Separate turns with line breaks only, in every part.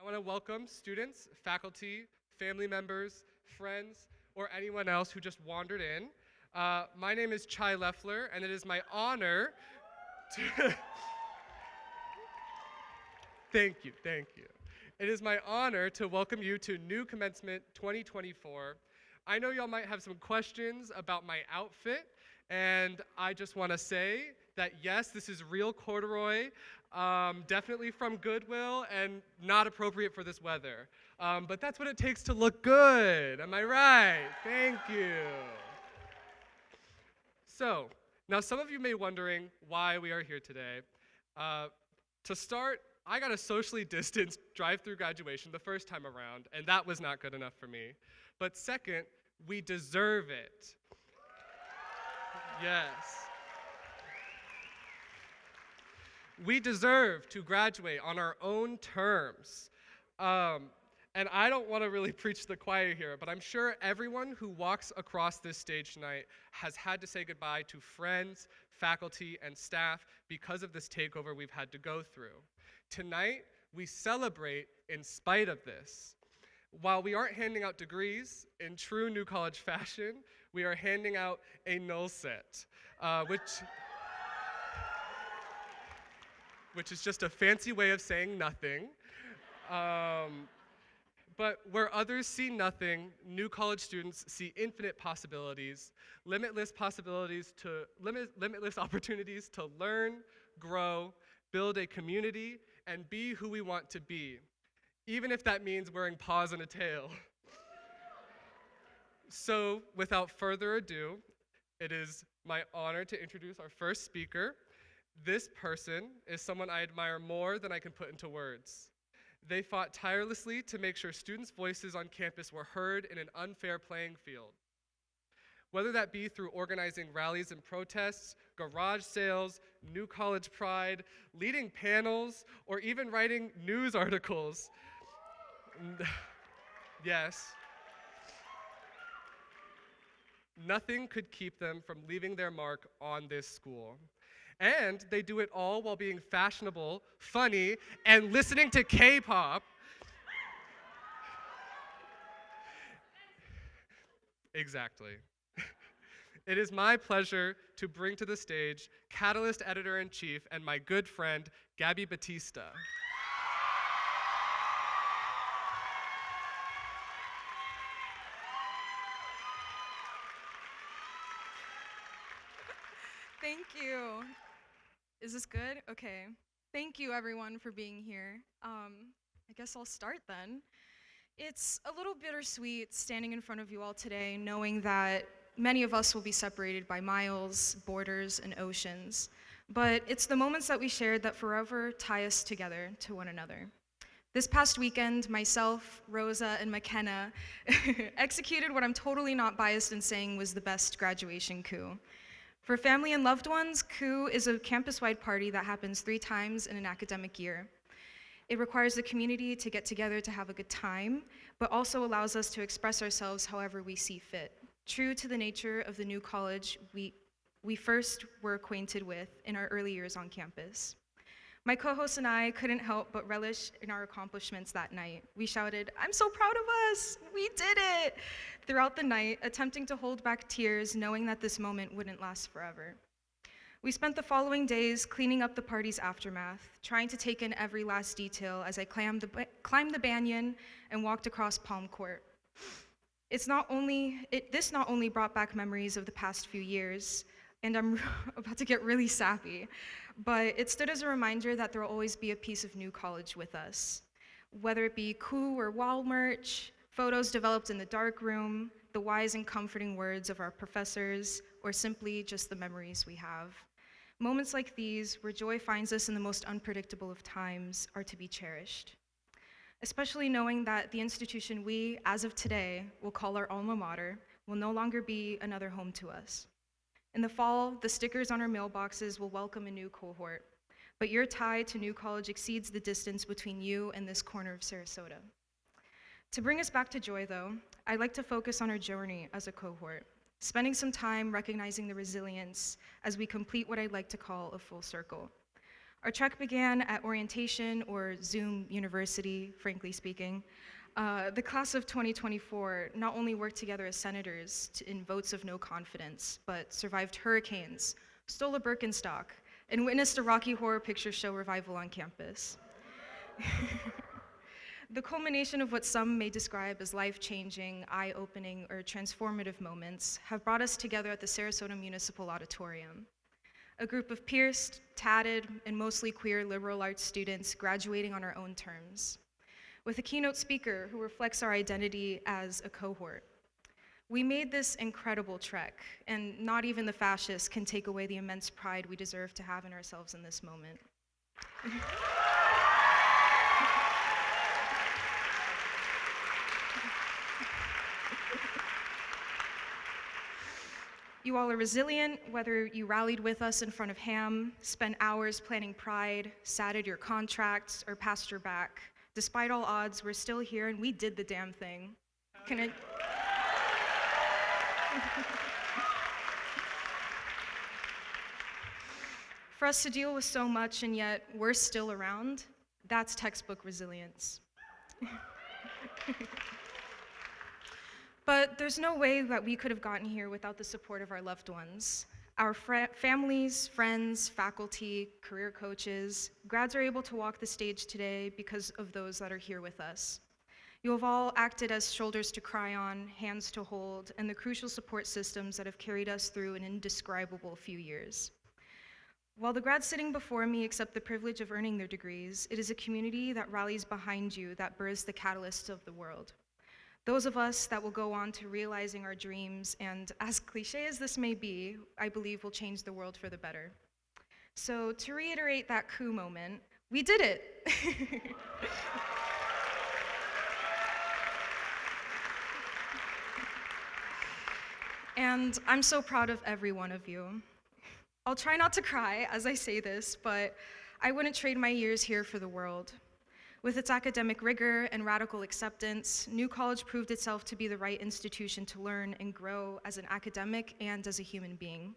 want to welcome students, faculty, family members, friends, or anyone else who just wandered in. My name is Chai Leffler, and it is my honor to thank you. It is my honor to welcome you to New Commencement 2024. I know y'all might have some questions about my outfit, and I just want to say that yes, this is real corduroy, definitely from Goodwill, and not appropriate for this weather. But that's what it takes to look good, am I right? Thank you. So, now some of you may be wondering why we are here today. To start, I got a socially distanced drive-through graduation the first time around, and that was not good enough for me. But second, we deserve it. Yes. We deserve to graduate on our own terms. And I don't want to really preach to the choir here, but I'm sure everyone who walks across this stage tonight has had to say goodbye to friends, faculty, and staff because of this takeover we've had to go through. Tonight, we celebrate in spite of this. While we aren't handing out degrees in true New College fashion, we are handing out a null set, which is just a fancy way of saying nothing. But where others see nothing, New College students see infinite possibilities, limitless opportunities to learn, grow, build a community, and be who we want to be, even if that means wearing paws and a tail. So, without further ado, it is my honor to introduce our first speaker. This person is someone I admire more than I can put into words. They fought tirelessly to make sure students' voices on campus were heard in an unfair playing field. Whether that be through organizing rallies and protests, garage sales, New College Pride, leading panels, or even writing news articles. Yes. Nothing could keep them from leaving their mark on this school. And they do it all while being fashionable, funny, and listening to K-pop. Exactly. It is my pleasure to bring to the stage Catalyst Editor-in-Chief and my good friend, Gabby Batista.
Thank you. Is this good? Okay. Thank you, everyone, for being here. I guess I'll start then. It's a little bittersweet standing in front of you all today, knowing that many of us will be separated by miles, borders, and oceans. But it's the moments that we shared that forever tie us together to one another. This past weekend, myself, Rosa, and McKenna executed what I'm totally not biased in saying was the best graduation coup. For family and loved ones, coup is a campus-wide party that happens 3 times in an academic year. It requires the community to get together to have a good time, but also allows us to express ourselves however we see fit, true to the nature of the new college we first were acquainted with in our early years on campus. My co-host and I couldn't help but relish in our accomplishments that night. We shouted, "I'm so proud of us! We did it!" throughout the night, attempting to hold back tears, knowing that this moment wouldn't last forever. We spent the following days cleaning up the party's aftermath, trying to take in every last detail as I climbed the banyan and walked across Palm Court. This not only brought back memories of the past few years, and I'm about to get really sappy, but it stood as a reminder that there will always be a piece of New College with us. Whether it be coup or wall merch, photos developed in the dark room, the wise and comforting words of our professors, or simply just the memories we have. Moments like these, where joy finds us in the most unpredictable of times, are to be cherished. Especially knowing that the institution we, as of today, will call our alma mater, will no longer be another home to us. In the fall, the stickers on our mailboxes will welcome a new cohort, but your tie to New College exceeds the distance between you and this corner of Sarasota. To bring us back to joy, though, I'd like to focus on our journey as a cohort, spending some time recognizing the resilience as we complete what I'd like to call a full circle. Our trek began at orientation, or Zoom University, frankly speaking. The class of 2024 not only worked together as senators in votes of no confidence, but survived hurricanes, stole a Birkenstock, and witnessed a Rocky Horror Picture Show revival on campus. The culmination of what some may describe as life-changing, eye-opening, or transformative moments have brought us together at the Sarasota Municipal Auditorium. A group of pierced, tatted, and mostly queer liberal arts students graduating on our own terms, with a keynote speaker who reflects our identity as a cohort. We made this incredible trek, and not even the fascists can take away the immense pride we deserve to have in ourselves in this moment. You all are resilient, whether you rallied with us in front of Ham, spent hours planning Pride, sat at your contracts, or passed your back. Despite all odds, we're still here and we did the damn thing. Can I? For us to deal with so much and yet we're still around, that's textbook resilience. But there's no way that we could have gotten here without the support of our loved ones. Our families, friends, faculty, career coaches, grads are able to walk the stage today because of those that are here with us. You have all acted as shoulders to cry on, hands to hold, and the crucial support systems that have carried us through an indescribable few years. While the grads sitting before me accept the privilege of earning their degrees, it is a community that rallies behind you that births the catalysts of the world. Those of us that will go on to realizing our dreams, and as cliche as this may be, I believe will change the world for the better. So to reiterate that coup moment, we did it. And I'm so proud of every one of you. I'll try not to cry as I say this, but I wouldn't trade my years here for the world. With its academic rigor and radical acceptance, New College proved itself to be the right institution to learn and grow as an academic and as a human being.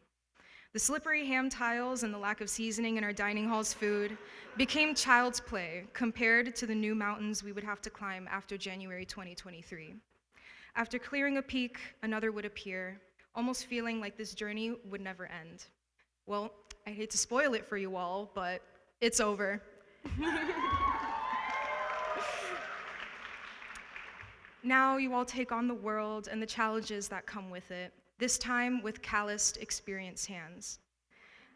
The slippery ham tiles and the lack of seasoning in our dining hall's food became child's play compared to the new mountains we would have to climb after January 2023. After clearing a peak, another would appear, almost feeling like this journey would never end. Well, I hate to spoil it for you all, but it's over. Now you all take on the world and the challenges that come with it, this time with calloused, experienced hands.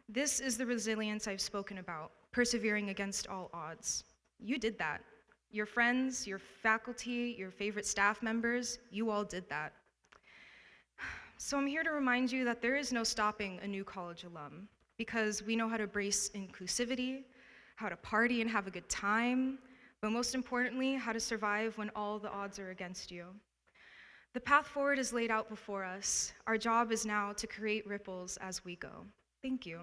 This is the resilience I've spoken about, persevering against all odds. You did that. Your friends, your faculty, your favorite staff members, you all did that. So I'm here to remind you that there is no stopping a New College alum, because we know how to embrace inclusivity, how to party and have a good time, but most importantly, how to survive when all the odds are against you. The path forward is laid out before us. Our job is now to create ripples as we go. Thank you.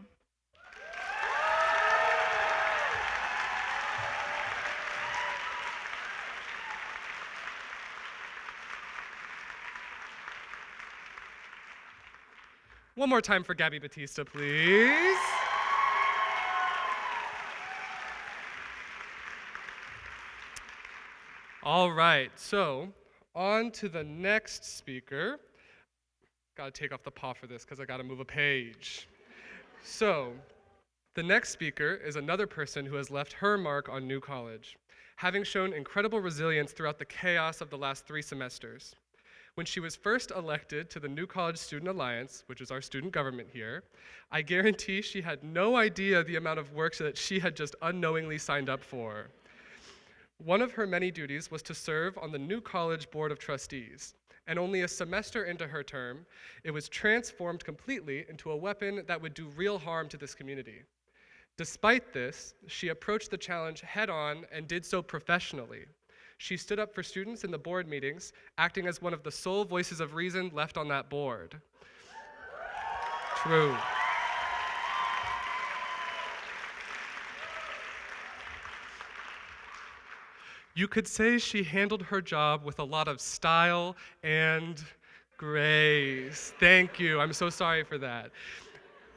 One more time for Gabby Batista, please. All right, so on to the next speaker. Gotta take off the paw for this because I gotta move a page. So, the next speaker is another person who has left her mark on New College, having shown incredible resilience throughout the chaos of the last 3 semesters. When she was first elected to the New College Student Alliance, which is our student government here, I guarantee she had no idea the amount of work that she had just unknowingly signed up for. One of her many duties was to serve on the New College Board of Trustees, and only a semester into her term, it was transformed completely into a weapon that would do real harm to this community. Despite this, she approached the challenge head-on and did so professionally. She stood up for students in the board meetings, acting as one of the sole voices of reason left on that board. True. You could say she handled her job with a lot of style and grace. Thank you. I'm so sorry for that.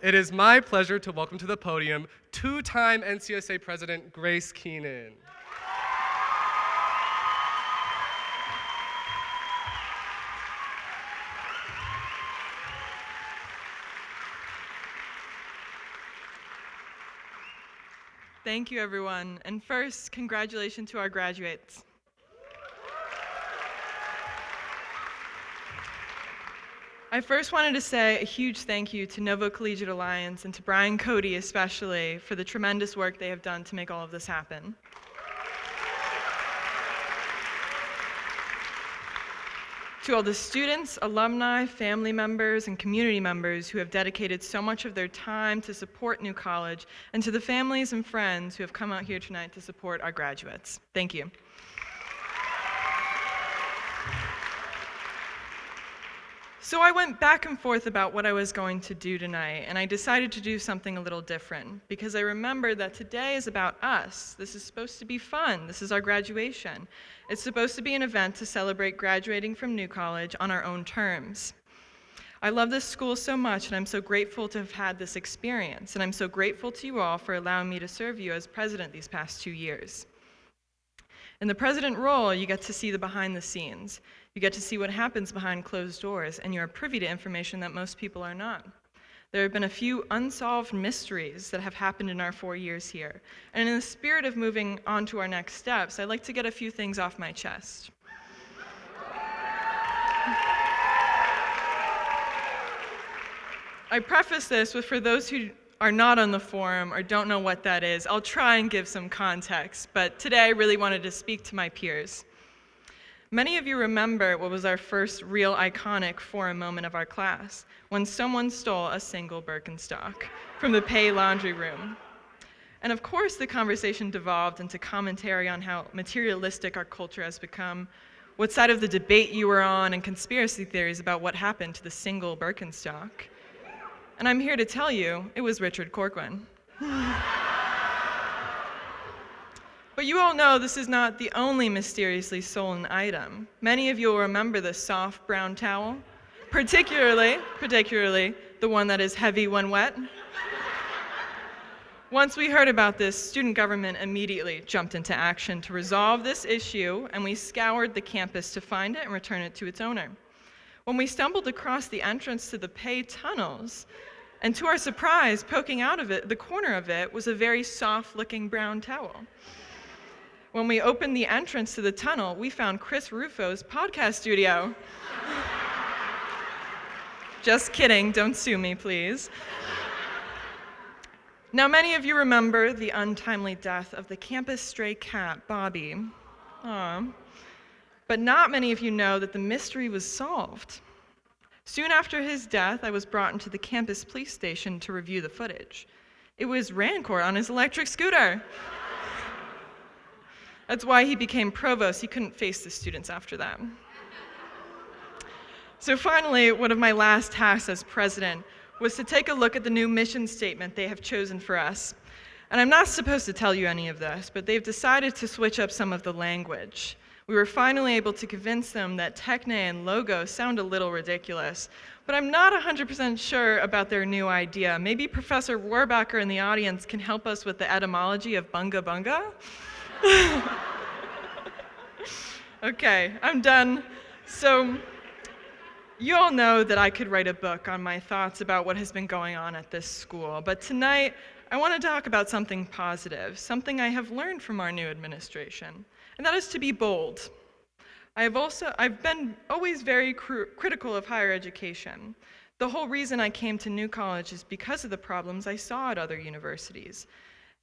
It is my pleasure to welcome to the podium two-time NCSA President Grace Keenan.
Thank you, everyone. And first, congratulations to our graduates. I first wanted to say a huge thank you to Novo Collegian Alliance and to Brian Cody especially for the tremendous work they have done to make all of this happen. To all the students, alumni, family members, and community members who have dedicated so much of their time to support New College, and to the families and friends who have come out here tonight to support our graduates. Thank you. So I went back and forth about what I was going to do tonight, and I decided to do something a little different because I remembered that today is about us. This is supposed to be fun. This is our graduation. It's supposed to be an event to celebrate graduating from New College on our own terms. I love this school so much, and I'm so grateful to have had this experience, and I'm so grateful to you all for allowing me to serve you as president these past 2 years. In the president role, you get to see the behind the scenes. You get to see what happens behind closed doors, and you're privy to information that most people are not. There have been a few unsolved mysteries that have happened in our 4 years here. And in the spirit of moving on to our next steps, I'd like to get a few things off my chest. I preface this with, for those who are not on the forum or don't know what that is, I'll try and give some context, but today I really wanted to speak to my peers. Many of you remember what was our first real iconic forum moment of our class, when someone stole a single Birkenstock from the pay laundry room. And of course, the conversation devolved into commentary on how materialistic our culture has become, what side of the debate you were on, and conspiracy theories about what happened to the single Birkenstock. And I'm here to tell you, it was Richard Corcoran. But you all know this is not the only mysteriously stolen item. Many of you will remember the soft brown towel, particularly the one that is heavy when wet. Once we heard about this, student government immediately jumped into action to resolve this issue, and we scoured the campus to find it and return it to its owner. When we stumbled across the entrance to the pay tunnels, and to our surprise, poking out of it, the corner of it, was a very soft-looking brown towel. When we opened the entrance to the tunnel, we found Chris Rufo's podcast studio. Just kidding, don't sue me, please. Now, many of you remember the untimely death of the campus stray cat, Bobby. Aww. But not many of you know that the mystery was solved. Soon after his death, I was brought into the campus police station to review the footage. It was Rancourt on his electric scooter. That's why he became provost. He couldn't face the students after that. So finally, one of my last tasks as president was to take a look at the new mission statement they have chosen for us. And I'm not supposed to tell you any of this, but they've decided to switch up some of the language. We were finally able to convince them that techne and logo sound a little ridiculous, but I'm not 100% sure about their new idea. Maybe Professor Warbacher in the audience can help us with the etymology of bunga bunga? Okay, I'm done. So, you all know that I could write a book on my thoughts about what has been going on at this school, but tonight I want to talk about something positive, something I have learned from our new administration, and that is to be bold. I've been always very critical of higher education. The whole reason I came to New College is because of the problems I saw at other universities.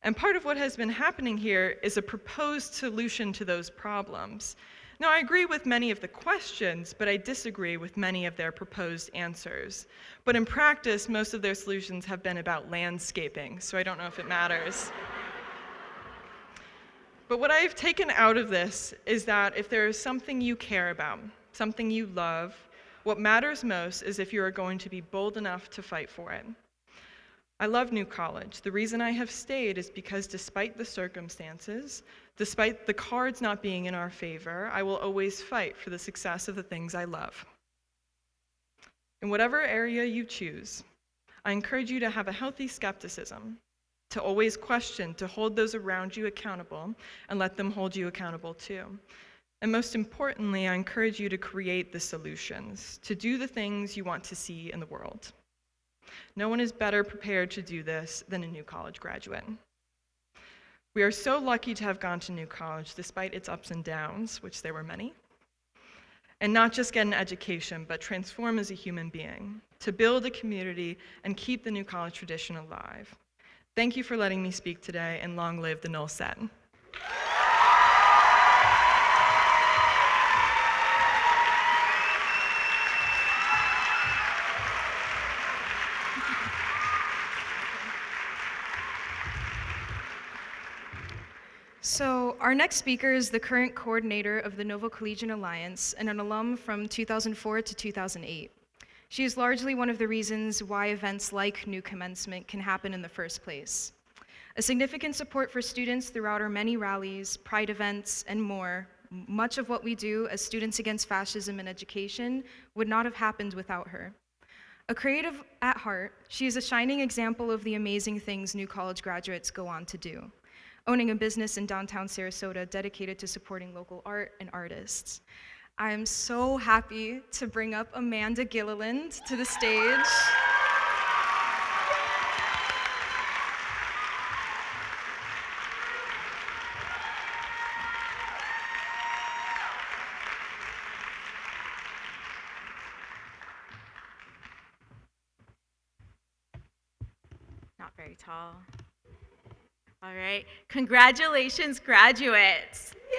And part of what has been happening here is a proposed solution to those problems. Now, I agree with many of the questions, but I disagree with many of their proposed answers. But in practice, most of their solutions have been about landscaping, so I don't know if it matters. But what I've taken out of this is that if there is something you care about, something you love, what matters most is if you are going to be bold enough to fight for it. I love New College. The reason I have stayed is because despite the circumstances, despite the cards not being in our favor, I will always fight for the success of the things I love. In whatever area you choose, I encourage you to have a healthy skepticism, to always question, to hold those around you accountable, and let them hold you accountable too. And most importantly, I encourage you to create the solutions, to do the things you want to see in the world. No one is better prepared to do this than a new college graduate. We are so lucky to have gone to New College despite its ups and downs, which there were many, and not just get an education, but transform as a human being, to build a community and keep the New College tradition alive. Thank you for letting me speak today, and long live the Null Set.
So our next speaker is the current coordinator of the Novo Collegian Alliance and an alum from 2004 to 2008. She is largely one of the reasons why events like New Commencement can happen in the first place. A significant support for students throughout our many rallies, pride events, and more, much of what we do as Students Against Fascism in Education would not have happened without her. A creative at heart, she is a shining example of the amazing things New College graduates go on to do, owning a business in downtown Sarasota dedicated to supporting local art and artists. I am so happy to bring up Amanda Gilliland to the stage.
Not very tall. All right, congratulations, graduates. Yay!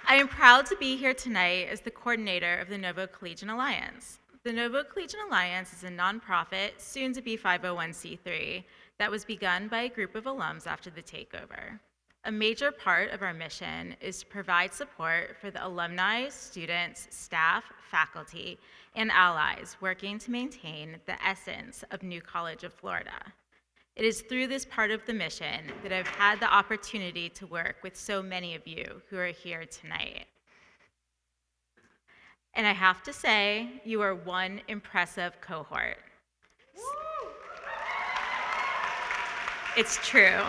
I am proud to be here tonight as the coordinator of the Novo Collegian Alliance. The Novo Collegian Alliance is a nonprofit, soon to be 501c3, that was begun by a group of alums after the takeover. A major part of our mission is to provide support for the alumni, students, staff, faculty, and allies working to maintain the essence of New College of Florida. It is through this part of the mission that I've had the opportunity to work with so many of you who are here tonight. And I have to say, you are one impressive cohort. Woo! It's true.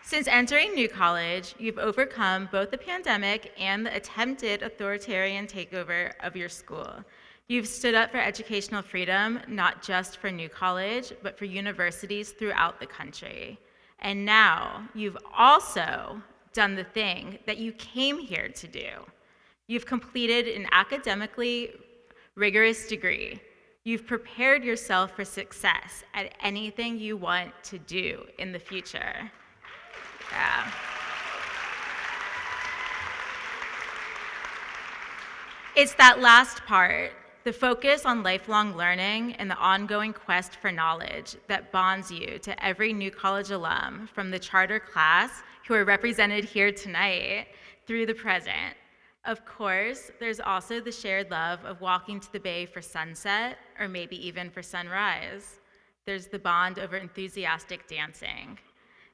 Since entering New College, you've overcome both the pandemic and the attempted authoritarian takeover of your school. You've stood up for educational freedom, not just for New College, but for universities throughout the country. And now, you've also done the thing that you came here to do. You've completed an academically rigorous degree. You've prepared yourself for success at anything you want to do in the future. Yeah. It's that last part, the focus on lifelong learning and the ongoing quest for knowledge that bonds you to every New College alum from the charter class who are represented here tonight through the present. Of course, there's also the shared love of walking to the bay for sunset or maybe even for sunrise. There's the bond over enthusiastic dancing.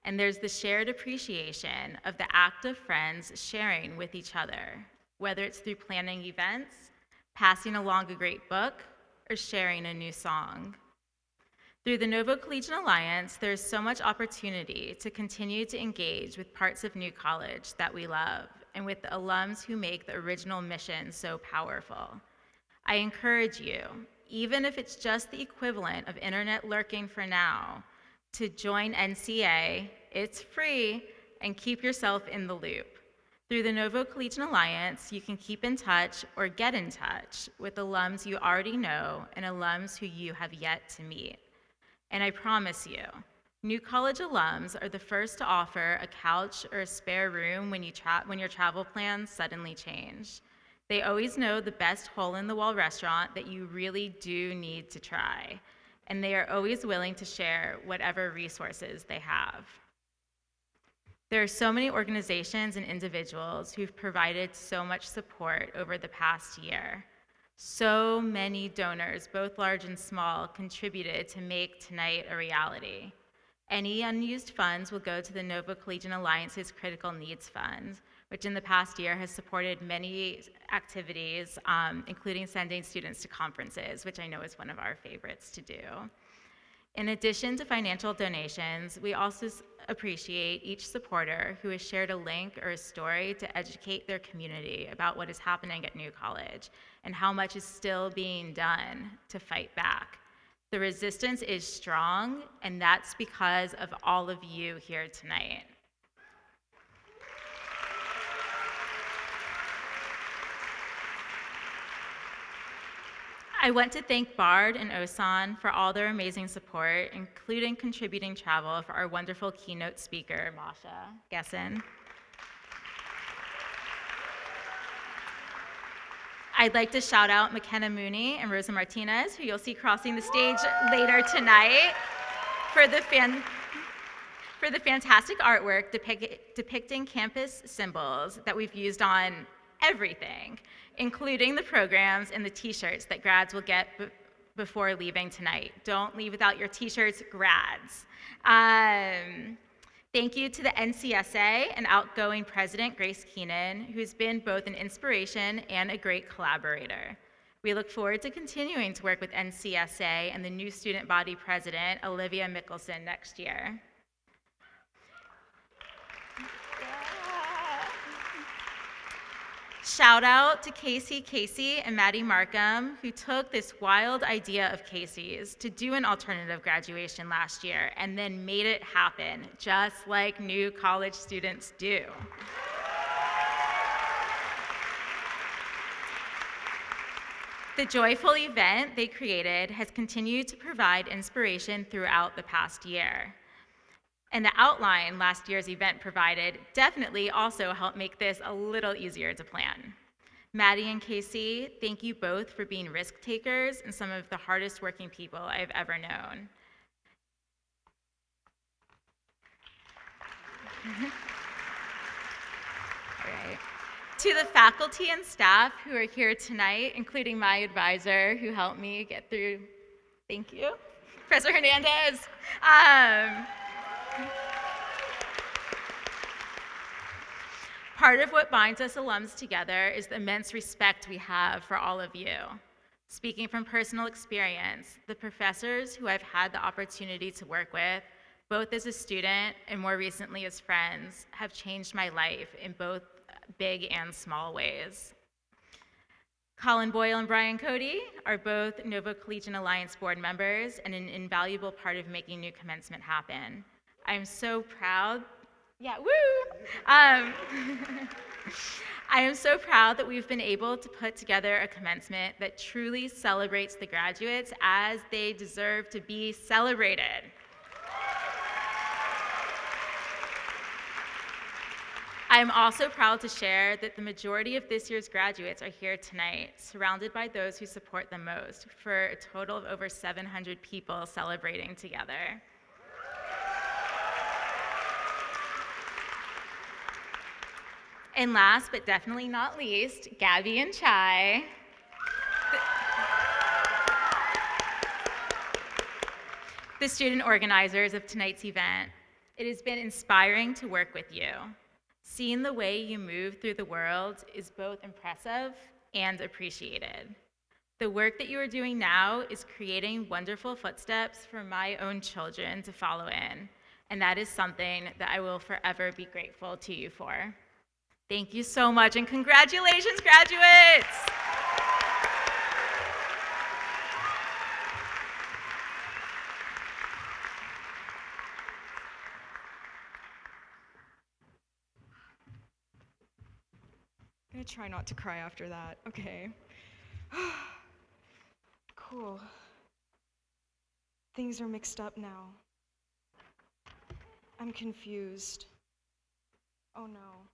And there's the shared appreciation of the act of friends sharing with each other, whether it's through planning events, passing along a great book, or sharing a new song. Through the Novo Collegian Alliance, there's so much opportunity to continue to engage with parts of New College that we love, and with the alums who make the original mission so powerful. I encourage you, even if it's just the equivalent of internet lurking for now, to join NCA. It's free, and keep yourself in the loop. Through the Novo Collegian Alliance, you can keep in touch or get in touch with alums you already know and alums who you have yet to meet. And I promise you, New College alums are the first to offer a couch or a spare room when your travel plans suddenly change. They always know the best hole-in-the-wall restaurant that you really do need to try. And they are always willing to share whatever resources they have. There are so many organizations and individuals who've provided so much support over the past year. So many donors, both large and small, contributed to make tonight a reality. Any unused funds will go to the Novo Collegian Alliance's Critical Needs Fund, which in the past year has supported many activities, including sending students to conferences, which I know is one of our favorites to do. In addition to financial donations, we also appreciate each supporter who has shared a link or a story to educate their community about what is happening at New College and how much is still being done to fight back. The resistance is strong, and that's because of all of you here tonight. I want to thank Bard and Osan for all their amazing support, including contributing travel for our wonderful keynote speaker, Masha Gessen. I'd like to shout out McKenna Mooney and Rosa Martinez, who you'll see crossing the stage later tonight, for the fantastic artwork depicting campus symbols that we've used on everything, including the programs and the t-shirts that grads will get before leaving tonight. Don't leave without your t-shirts, grads. Thank you to the NCSA and outgoing president, Grace Keenan, who's been both an inspiration and a great collaborator. We look forward to continuing to work with NCSA and the new student body president, Olivia Mickelson, next year. Shout out to Casey and Maddie Markham, who took this wild idea of Casey's to do an alternative graduation last year and then made it happen, just like new college students do. The joyful event they created has continued to provide inspiration throughout the past year. And the outline last year's event provided definitely also helped make this a little easier to plan. Maddie and Casey, thank you both for being risk takers and some of the hardest working people I've ever known. All right. To the faculty and staff who are here tonight, including my advisor who helped me get through, thank you, Professor Hernandez. Part of what binds us alums together is the immense respect we have for all of you. Speaking from personal experience, the professors who I've had the opportunity to work with, both as a student and more recently as friends, have changed my life in both big and small ways. Colin Boyle and Brian Cody are both Novo Collegian Alliance board members and an invaluable part of making New Commencement happen. I'm so proud. Yeah, woo! I am so proud that we've been able to put together a commencement that truly celebrates the graduates as they deserve to be celebrated. I'm also proud to share that the majority of this year's graduates are here tonight, surrounded by those who support them most, for a total of over 700 people celebrating together. And last, but definitely not least, Gabby and Chai. The student organizers of tonight's event. It has been inspiring to work with you. Seeing the way you move through the world is both impressive and appreciated. The work that you are doing now is creating wonderful footsteps for my own children to follow in, and that is something that I will forever be grateful to you for. Thank you so much, and congratulations, graduates!
I'm gonna try not to cry after that. Okay. Cool. Things are mixed up now. I'm confused. Oh no.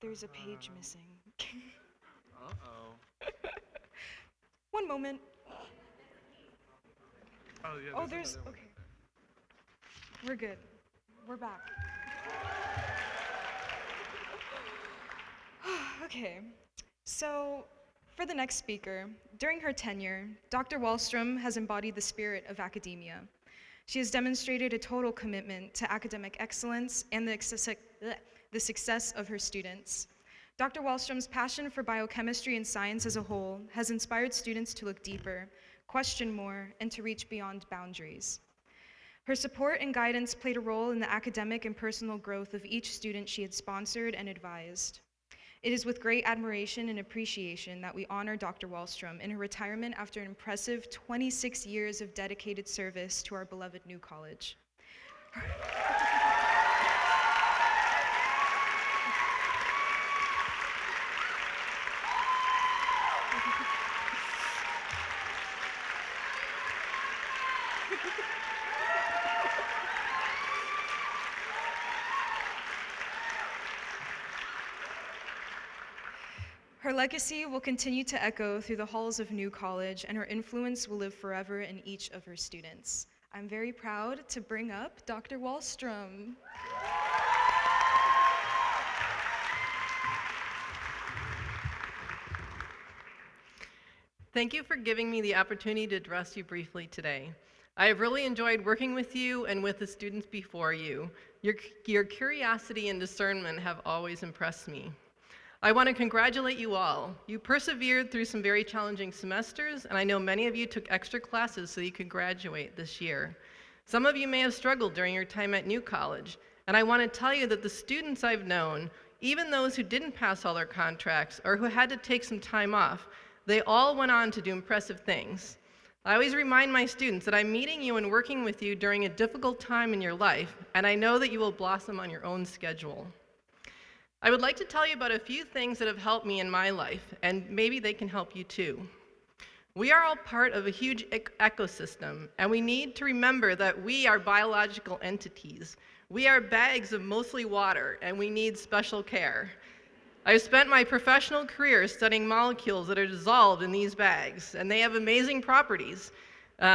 There's a page missing.
Uh-oh.
One moment.
Oh, yeah.
Oh, there's, okay. We're good. We're back. Okay, so for the next speaker, during her tenure, Dr. Wallstrom has embodied the spirit of academia. She has demonstrated a total commitment to academic excellence and the the success of her students. Dr. Wallstrom's passion for biochemistry and science as a whole has inspired students to look deeper, question more, and to reach beyond boundaries. Her support and guidance played a role in the academic and personal growth of each student she had sponsored and advised. It is with great admiration and appreciation that we honor Dr. Wallstrom in her retirement after an impressive 26 years of dedicated service to our beloved New College. Her legacy will continue to echo through the halls of New College, and her influence will live forever in each of her students. I'm very proud to bring up Dr. Wallstrom.
Thank you for giving me the opportunity to address you briefly today. I have really enjoyed working with you and with the students before you. Your curiosity and discernment have always impressed me. I want to congratulate you all. You persevered through some very challenging semesters, and I know many of you took extra classes so you could graduate this year. Some of you may have struggled during your time at New College, and I want to tell you that the students I've known, even those who didn't pass all their contracts or who had to take some time off, they all went on to do impressive things. I always remind my students that I'm meeting you and working with you during a difficult time in your life, and I know that you will blossom on your own schedule. I would like to tell you about a few things that have helped me in my life, and maybe they can help you too. We are all part of a huge ecosystem, and we need to remember that we are biological entities. We are bags of mostly water, and we need special care. I've spent my professional career studying molecules that are dissolved in these bags, and they have amazing properties. They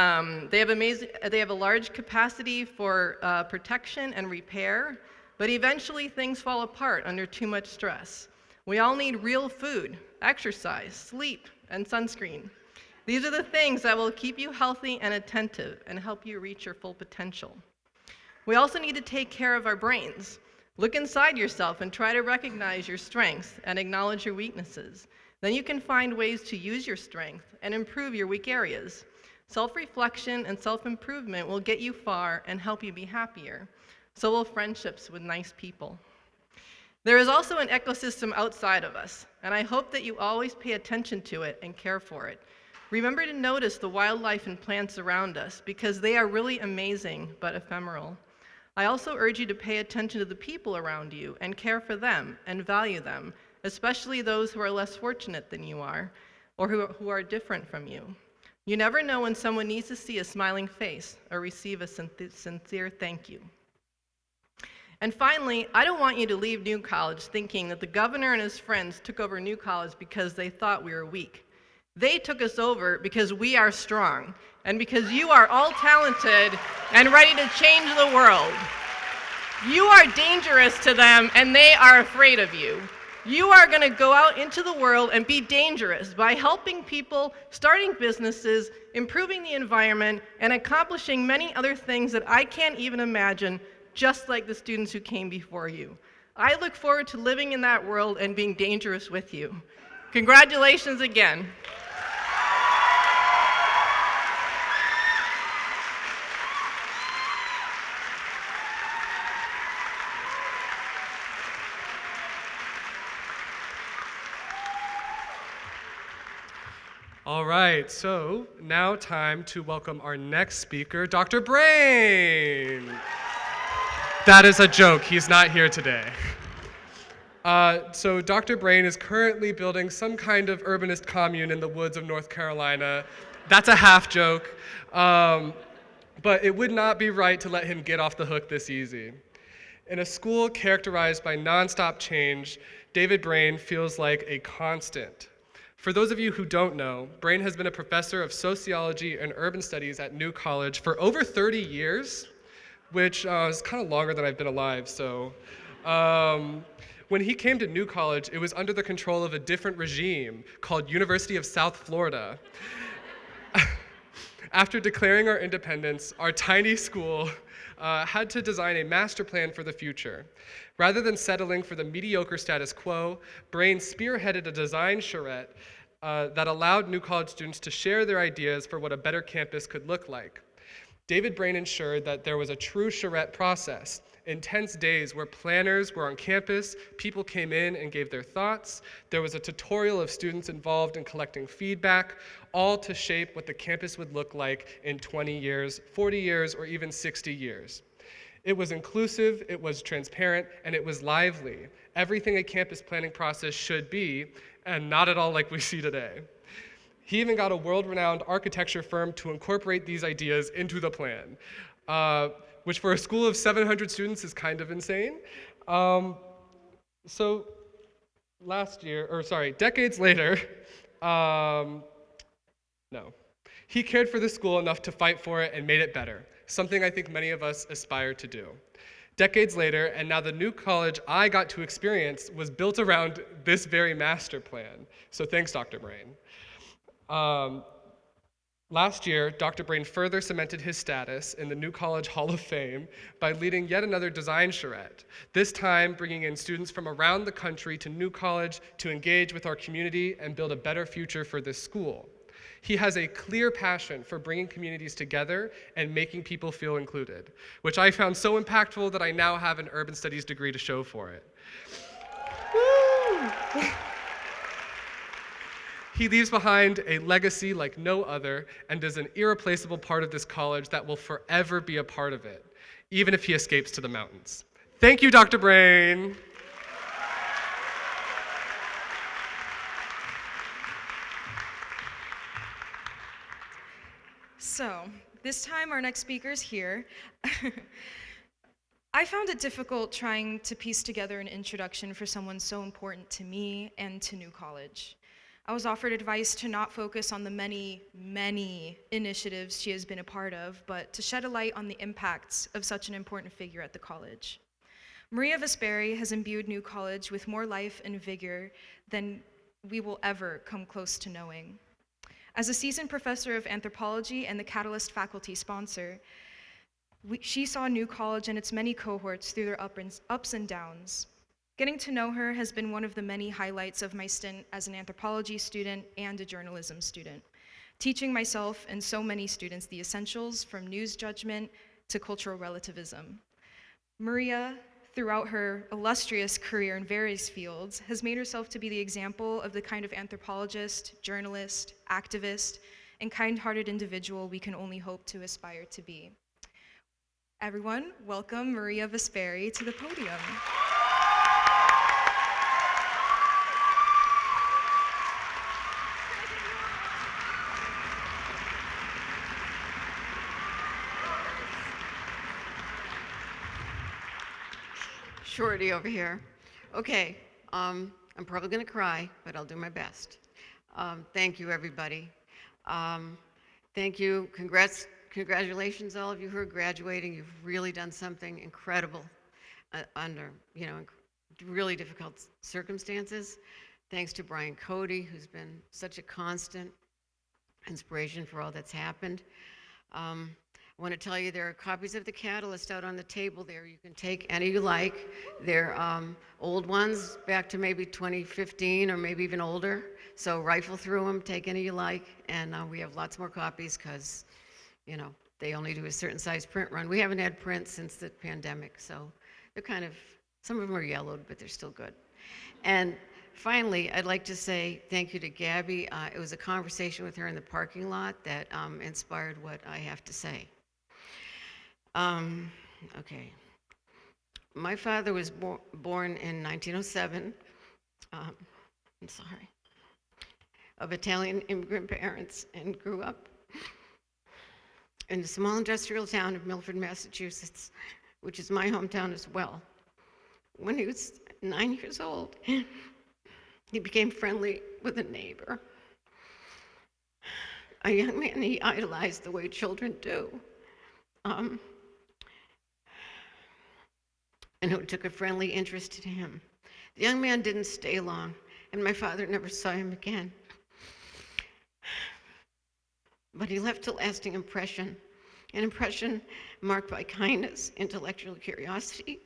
have a large capacity for protection and repair, but eventually things fall apart under too much stress. We all need real food, exercise, sleep, and sunscreen. These are the things that will keep you healthy and attentive and help you reach your full potential. We also need to take care of our brains. Look inside yourself and try to recognize your strengths and acknowledge your weaknesses. Then you can find ways to use your strength and improve your weak areas. Self-reflection and self-improvement will get you far and help you be happier. So will friendships with nice people. There is also an ecosystem outside of us, and I hope that you always pay attention to it and care for it. Remember to notice the wildlife and plants around us because they are really amazing but ephemeral. I also urge you to pay attention to the people around you and care for them and value them, especially those who are less fortunate than you are or who are different from you. You never know when someone needs to see a smiling face or receive a sincere thank you. And finally, I don't want you to leave New College thinking that the governor and his friends took over New College because they thought we were weak. They took us over because we are strong and because you are all talented and ready to change the world. You are dangerous to them and they are afraid of you. You are going to go out into the world and be dangerous by helping people, starting businesses, improving the environment, and accomplishing many other things that I can't even imagine, just like the students who came before you. I look forward to living in that world and being dangerous with you. Congratulations again.
All right, so now time to welcome our next speaker, Dr. Brain. That is a joke, he's not here today. So Dr. Brain is currently building some kind of urbanist commune in the woods of North Carolina. That's a half joke, but it would not be right to let him get off the hook this easy. In a school characterized by nonstop change, David Brain feels like a constant. For those of you who don't know, Brain has been a professor of sociology and urban studies at New College for over 30 years, which is kind of longer than I've been alive, so. When he came to New College, it was under the control of a different regime called University of South Florida. After declaring our independence, our tiny school had to design a master plan for the future. Rather than settling for the mediocre status quo, Brain spearheaded a design charrette that allowed New College students to share their ideas for what a better campus could look like. David Brain ensured that there was a true charrette process, intense days where planners were on campus, people came in and gave their thoughts. There was a tutorial of students involved in collecting feedback, all to shape what the campus would look like in 20 years, 40 years, or even 60 years. It was inclusive, it was transparent, and it was lively. Everything a campus planning process should be, and not at all like we see today. He even got a world-renowned architecture firm to incorporate these ideas into the plan, which for a school of 700 students is kind of insane. So decades later, he cared for the school enough to fight for it and made it better, something I think many of us aspire to do. Decades later, and now the new college I got to experience was built around this very master plan. So thanks, Dr. Brain. Last year, Dr. Brain further cemented his status in the New College Hall of Fame by leading yet another design charrette, this time bringing in students from around the country to New College to engage with our community and build a better future for this school. He has a clear passion for bringing communities together and making people feel included, which I found so impactful that I now have an urban studies degree to show for it. Woo! He leaves behind a legacy like no other and is an irreplaceable part of this college that will forever be a part of it, even if he escapes to the mountains. Thank you, Dr. Brain.
So, this time our next speaker is here. I found it difficult trying to piece together an introduction for someone so important to me and to New College. I was offered advice to not focus on the many, many initiatives she has been a part of, but to shed a light on the impacts of such an important figure at the college. Maria Vesperi has imbued New College with more life and vigor than we will ever come close to knowing. As a seasoned professor of anthropology and the Catalyst faculty sponsor, she saw New College and its many cohorts through their ups and downs. Getting to know her has been one of the many highlights of my stint as an anthropology student and a journalism student, teaching myself and so many students the essentials from news judgment to cultural relativism. Maria, throughout her illustrious career in various fields, has made herself to be the example of the kind of anthropologist, journalist, activist, and kind-hearted individual we can only hope to aspire to be. Everyone, welcome Maria Vesperi to the podium.
Shorty over here. Okay, I'm probably gonna cry, but I'll do my best. Thank you, everybody. Thank you, congratulations all of you who are graduating. You've really done something incredible under, really difficult circumstances. Thanks to Brian Cody, who's been such a constant inspiration for all that's happened. I want to tell you there are copies of the Catalyst out on the table there. You can take any you like. They're old ones back to maybe 2015 or maybe even older. So rifle through them, take any you like, and we have lots more copies because, they only do a certain size print run. We haven't had prints since the pandemic, so they're kind of, some of them are yellowed, but they're still good. And finally, I'd like to say thank you to Gabby. It was a conversation with her in the parking lot that inspired what I have to say. Okay. My father was born in 1907, I'm sorry, of Italian immigrant parents, and grew up in the small industrial town of Milford, Massachusetts, which is my hometown as well. When he was 9 years old, he became friendly with a neighbor, a young man he idolized the way children do. And who took a friendly interest in him. The young man didn't stay long, and my father never saw him again. but he left a lasting impression, an impression marked by kindness, intellectual curiosity,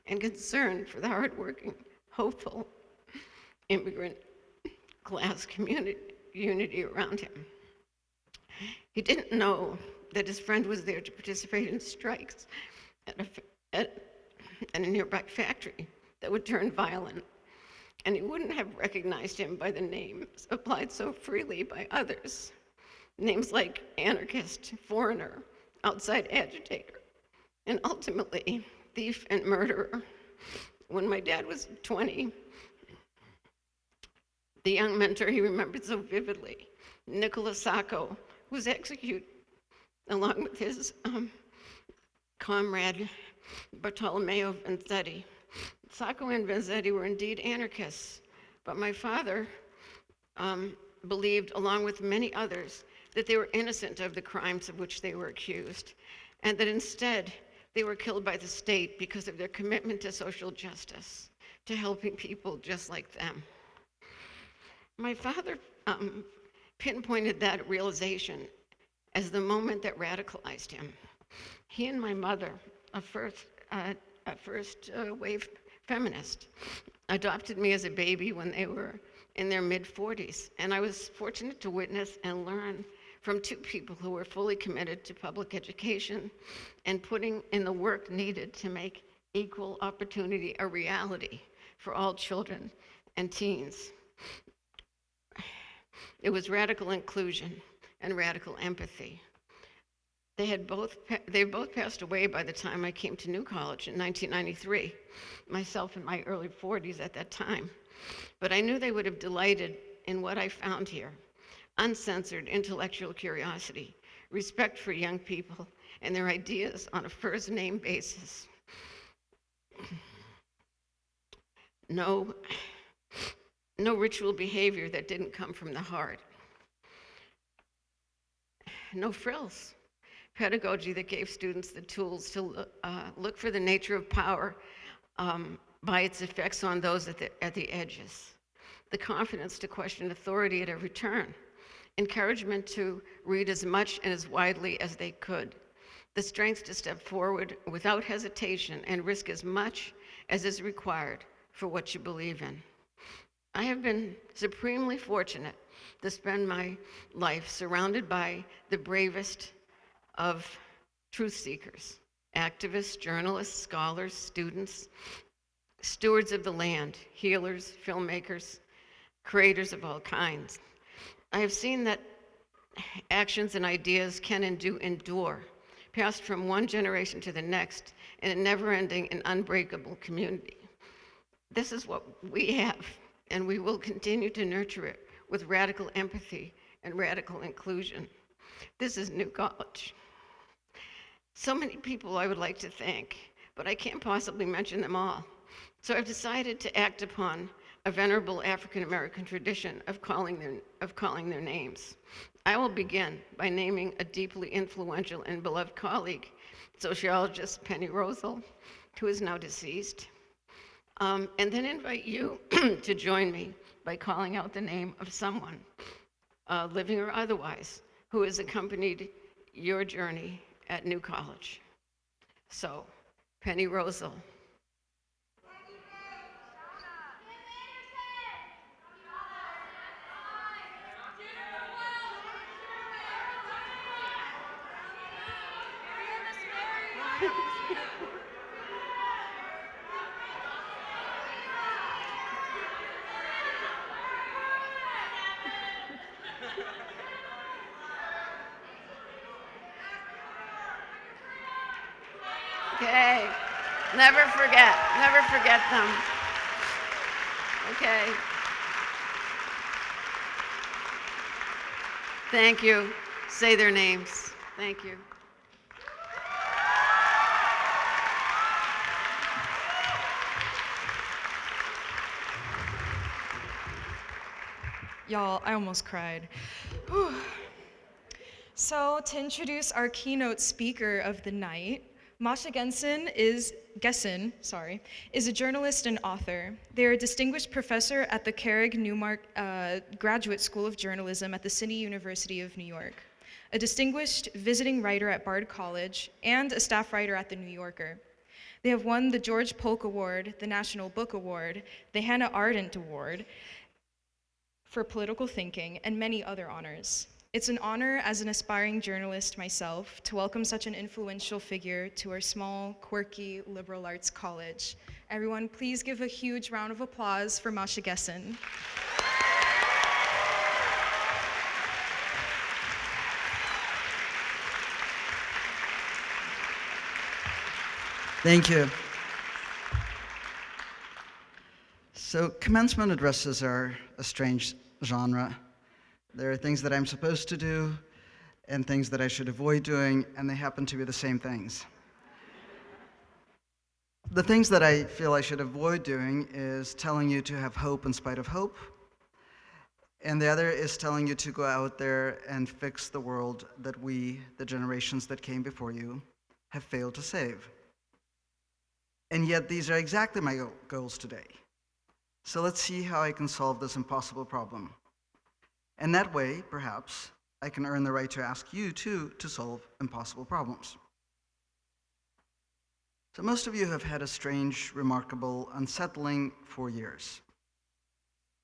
and concern for the hardworking, hopeful immigrant class community around him. He didn't know that his friend was there to participate in strikes at a nearby factory that would turn violent, and he wouldn't have recognized him by the names applied so freely by others. Names like anarchist, foreigner, outside agitator, and ultimately thief and murderer. When my dad was 20, the young mentor he remembered so vividly, Nicholas Sacco, was executed along with his comrade Bartolomeo Vanzetti. Sacco and Vanzetti were indeed anarchists, but my father believed, along with many others, that they were innocent of the crimes of which they were accused, and that instead they were killed by the state because of their commitment to social justice, to helping people just like them. My father pinpointed that realization as the moment that radicalized him. He and my mother, a first wave feminist, adopted me as a baby when they were in their mid-40s, and I was fortunate to witness and learn from two people who were fully committed to public education and putting in the work needed to make equal opportunity a reality for all children and teens. It was radical inclusion and radical empathy. They both passed away by the time I came to New College in 1993, myself in my early 40s at that time. But I knew they would have delighted in what I found here: uncensored intellectual curiosity, respect for young people and their ideas on a first name basis. No ritual behavior that didn't come from the heart. No frills. Pedagogy that gave students the tools to look for the nature of power by its effects on those at the edges. The confidence to question authority at every turn. Encouragement to read as much and as widely as they could. The strength to step forward without hesitation and risk as much as is required for what you believe in. I have been supremely fortunate to spend my life surrounded by the bravest of truth seekers, activists, journalists, scholars, students, stewards of the land, healers, filmmakers, creators of all kinds. I have seen that actions and ideas can and do endure, passed from one generation to the next in a never-ending and unbreakable community. This is what we have, and we will continue to nurture it with radical empathy and radical inclusion. This is New College. So many people I would like to thank, but I can't possibly mention them all. So I've decided to act upon a venerable African American tradition of calling their names. I will begin by naming a deeply influential and beloved colleague, sociologist Penny Rosal, who is now deceased, and then invite you to join me by calling out the name of someone, living or otherwise, who has accompanied your journey at New College. So, Penny Rosal. Okay, never forget them. Okay. Thank you. Say their names. Thank you.
Y'all, I almost cried. Whew. So, to introduce our keynote speaker of the night, Masha Gessen is a journalist and author. They are a distinguished professor at the Carrig Newmark Graduate School of Journalism at the City University of New York. a distinguished visiting writer at Bard College, and a staff writer at The New Yorker. They have won the George Polk Award, the National Book Award, the Hannah Arendt Award for political thinking, and many other honors. It's an honor as an aspiring journalist myself to welcome such an influential figure to our small, quirky, liberal arts college. Everyone, please give a huge round of applause for Masha Gessen.
Thank you. So commencement addresses are a strange genre. There are things that I'm supposed to do and things that I should avoid doing, and they happen to be the same things. The things that I feel I should avoid doing is telling you to have hope in spite of hope, and the other is telling you to go out there and fix the world that we, the generations that came before you, have failed to save. And yet these are exactly my goals today. So let's see how I can solve this impossible problem. And that way, perhaps, I can earn the right to ask you, too, to solve impossible problems. So most of you have had a strange, remarkable, unsettling 4 years.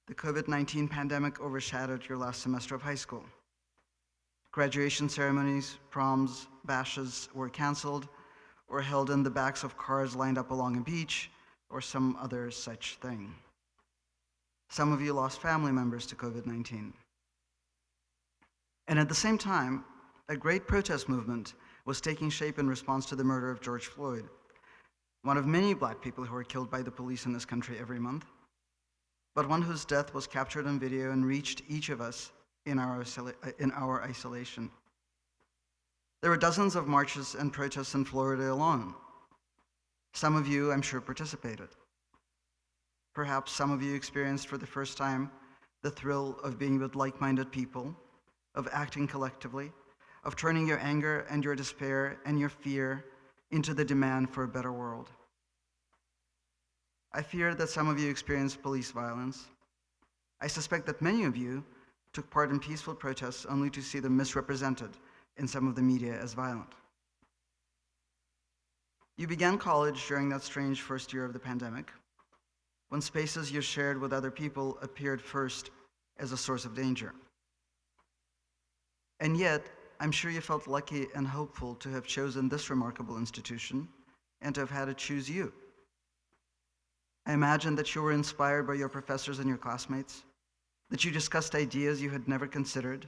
The COVID-19 pandemic overshadowed your last semester of high school. Graduation ceremonies, proms, bashes were canceled or held in the backs of cars lined up along a beach or some other such thing. Some of you lost family members to COVID-19. And at the same time, a great protest movement was taking shape in response to the murder of George Floyd, one of many Black people who are killed by the police in this country every month, but one whose death was captured on video and reached each of us in our isolation. There were dozens of marches and protests in Florida alone. Some of you, I'm sure, participated. Perhaps some of you experienced for the first time the thrill of being with like-minded people, of acting collectively, of turning your anger and your despair and your fear into the demand for a better world. I fear that some of you experienced police violence. I suspect that many of you took part in peaceful protests only to see them misrepresented in some of the media as violent. You began college during that strange first year of the pandemic, when spaces you shared with other people appeared first as a source of danger. And yet, I'm sure you felt lucky and hopeful to have chosen this remarkable institution and to have had it choose you. I imagine that you were inspired by your professors and your classmates, that you discussed ideas you had never considered,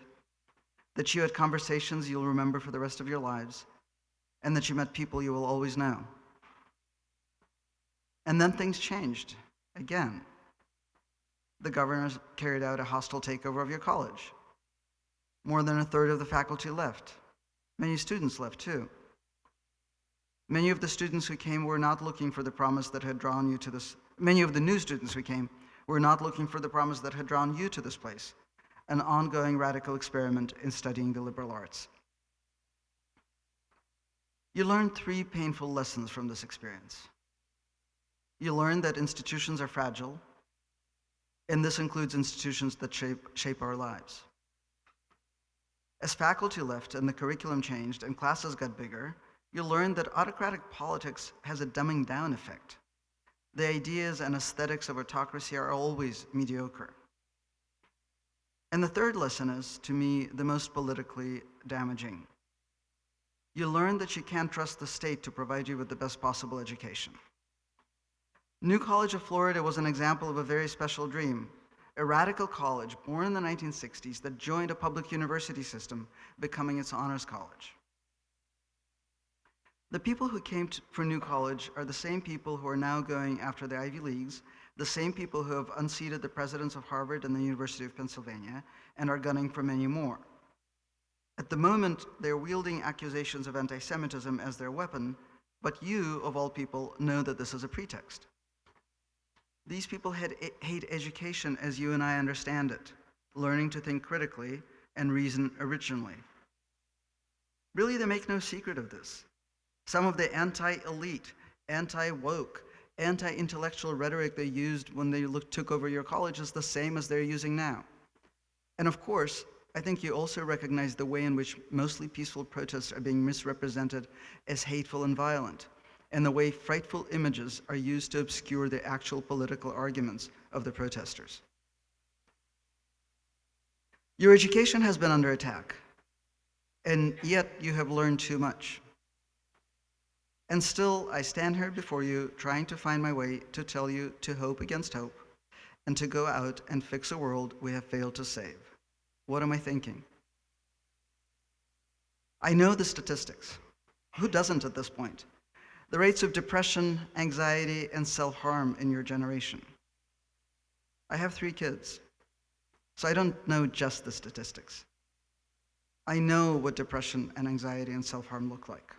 that you had conversations you'll remember for the rest of your lives, and that you met people you will always know. And then things changed again. The governors carried out a hostile takeover of your college. More than a third of the faculty left. Many students left too. Many of the students who came were not looking for the promise that had drawn you to this. Many of the new students who came were not looking for the promise that had drawn you to this place, an ongoing radical experiment in studying the liberal arts. You learned 3 painful lessons from this experience. You learned that institutions are fragile, and this includes institutions that shape our lives. As faculty left and the curriculum changed and classes got bigger, you learned that autocratic politics has a dumbing down effect. The ideas and aesthetics of autocracy are always mediocre. And the third lesson is, to me, the most politically damaging. You learned that you can't trust the state to provide you with the best possible education. New College of Florida was an example of a very special dream, a radical college born in the 1960s that joined a public university system, becoming its honors college. The people who came for New College are the same people who are now going after the Ivy Leagues, the same people who have unseated the presidents of Harvard and the University of Pennsylvania, and are gunning for many more. At the moment, they're wielding accusations of anti-Semitism as their weapon, but you, of all people, know that this is a pretext. These people hate education as you and I understand it, learning to think critically and reason originally. Really, they make no secret of this. Some of the anti-elite, anti-woke, anti-intellectual rhetoric they used when they took over your college is the same as they're using now. And of course, I think you also recognize the way in which mostly peaceful protests are being misrepresented as hateful and violent, and the way frightful images are used to obscure the actual political arguments of the protesters. Your education has been under attack, and yet you have learned too much. And still, I stand here before you, trying to find my way to tell you to hope against hope, and to go out and fix a world we have failed to save. What am I thinking? I know the statistics. Who doesn't at this point? The rates of depression, anxiety, and self-harm in your generation. I have 3 kids, so I don't know just the statistics. I know what depression and anxiety and self-harm look like.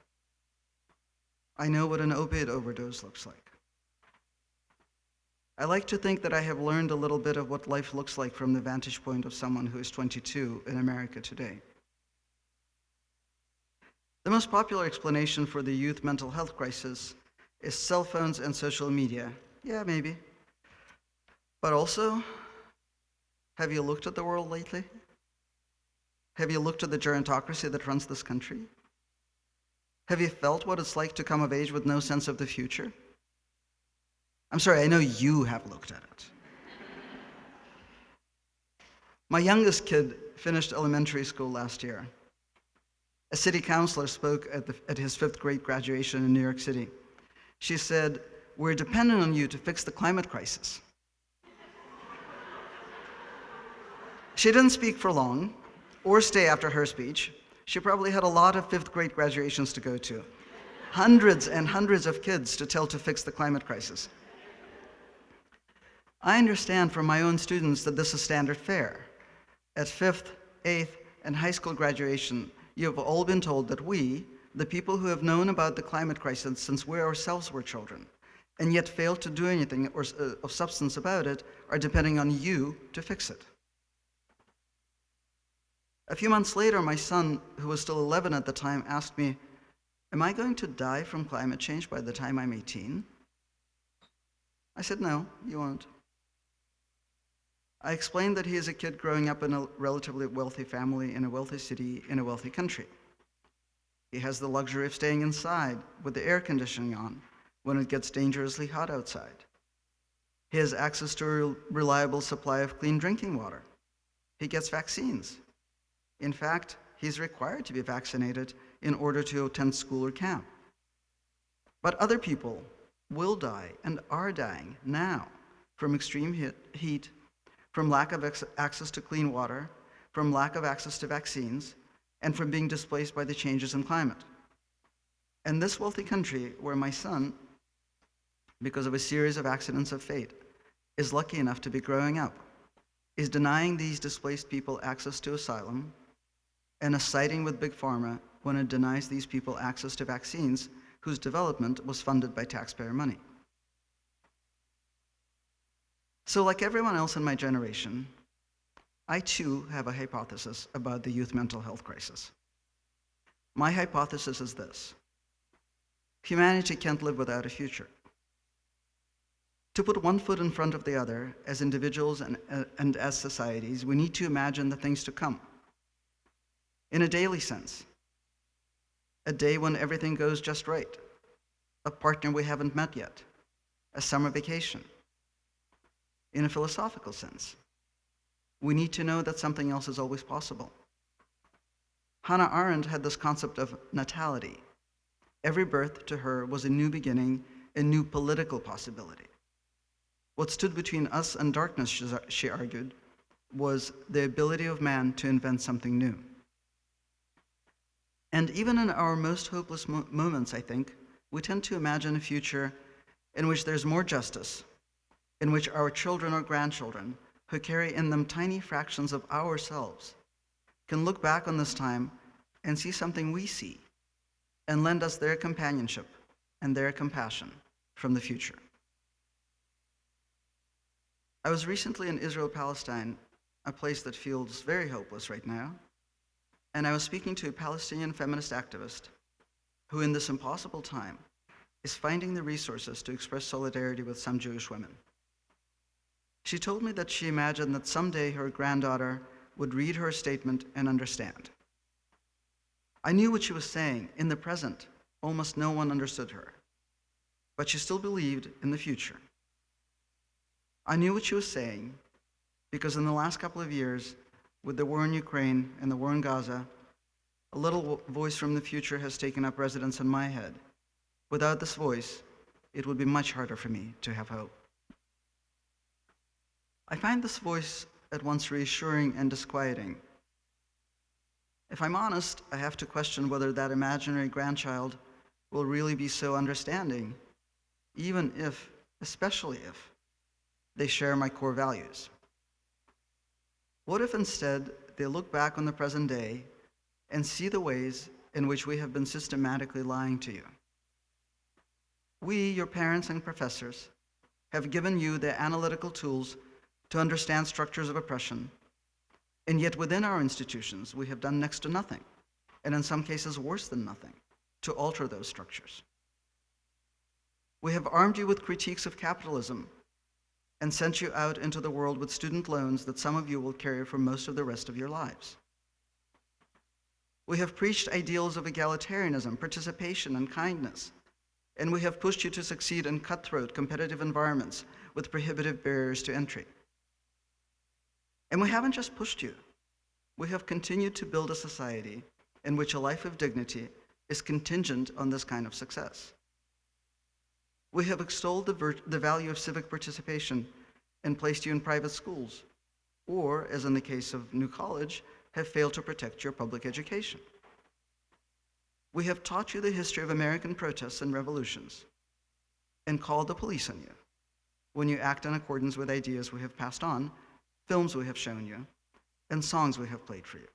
I know what an opiate overdose looks like. I like to think that I have learned a little bit of what life looks like from the vantage point of someone who is 22 in America today. The most popular explanation for the youth mental health crisis is cell phones and social media. Yeah, maybe. But also, have you looked at the world lately? Have you looked at the gerontocracy that runs this country? Have you felt what it's like to come of age with no sense of the future? I'm sorry, I know you have looked at it. My youngest kid finished elementary school last year. A city councilor spoke at his 5th grade graduation in New York City. She said, "We're dependent on you to fix the climate crisis." She didn't speak for long or stay after her speech. She probably had a lot of 5th grade graduations to go to. Hundreds and hundreds of kids to tell to fix the climate crisis. I understand from my own students that this is standard fare. At 5th, 8th, and high school graduation, you have all been told that we, the people who have known about the climate crisis since we ourselves were children, and yet failed to do anything of substance about it, are depending on you to fix it. A few months later, my son, who was still 11 at the time, asked me, "Am I going to die from climate change by the time I'm 18? I said, "No, you won't." I explained that he is a kid growing up in a relatively wealthy family in a wealthy city in a wealthy country. He has the luxury of staying inside with the air conditioning on when it gets dangerously hot outside. He has access to a reliable supply of clean drinking water. He gets vaccines. In fact, he's required to be vaccinated in order to attend school or camp. But other people will die and are dying now from extreme heat, from lack of access to clean water, from lack of access to vaccines, and from being displaced by the changes in climate. And this wealthy country, where my son, because of a series of accidents of fate, is lucky enough to be growing up, is denying these displaced people access to asylum and is siding with Big Pharma when it denies these people access to vaccines whose development was funded by taxpayer money. So like everyone else in my generation, I too have a hypothesis about the youth mental health crisis. My hypothesis is this: humanity can't live without a future. To put one foot in front of the other, as individuals and as societies, we need to imagine the things to come. In a daily sense, a day when everything goes just right, a partner we haven't met yet, a summer vacation. In a philosophical sense, we need to know that something else is always possible. Hannah Arendt had this concept of natality. Every birth to her was a new beginning, a new political possibility. What stood between us and darkness, she argued, was the ability of man to invent something new. And even in our most hopeless moments, I think, we tend to imagine a future in which there's more justice, in which our children or grandchildren, who carry in them tiny fractions of ourselves, can look back on this time and see something we see, and lend us their companionship and their compassion from the future. I was recently in Israel-Palestine, a place that feels very hopeless right now, and I was speaking to a Palestinian feminist activist who, in this impossible time, is finding the resources to express solidarity with some Jewish women. She told me that she imagined that someday her granddaughter would read her statement and understand. I knew what she was saying. In the present, almost no one understood her, but she still believed in the future. I knew what she was saying because in the last couple of years, with the war in Ukraine and the war in Gaza, a little voice from the future has taken up residence in my head. Without this voice, it would be much harder for me to have hope. I find this voice at once reassuring and disquieting. If I'm honest, I have to question whether that imaginary grandchild will really be so understanding, even if, especially if, they share my core values. What if instead they look back on the present day and see the ways in which we have been systematically lying to you? We, your parents and professors, have given you the analytical tools to understand structures of oppression, and yet within our institutions we have done next to nothing, and in some cases worse than nothing, to alter those structures. We have armed you with critiques of capitalism and sent you out into the world with student loans that some of you will carry for most of the rest of your lives. We have preached ideals of egalitarianism, participation, and kindness, and we have pushed you to succeed in cutthroat, competitive environments with prohibitive barriers to entry. And we haven't just pushed you. We have continued to build a society in which a life of dignity is contingent on this kind of success. We have extolled the value of civic participation and placed you in private schools, or, as in the case of New College, have failed to protect your public education. We have taught you the history of American protests and revolutions and called the police on you when you act in accordance with ideas we have passed on, films we have shown you, and songs we have played for you.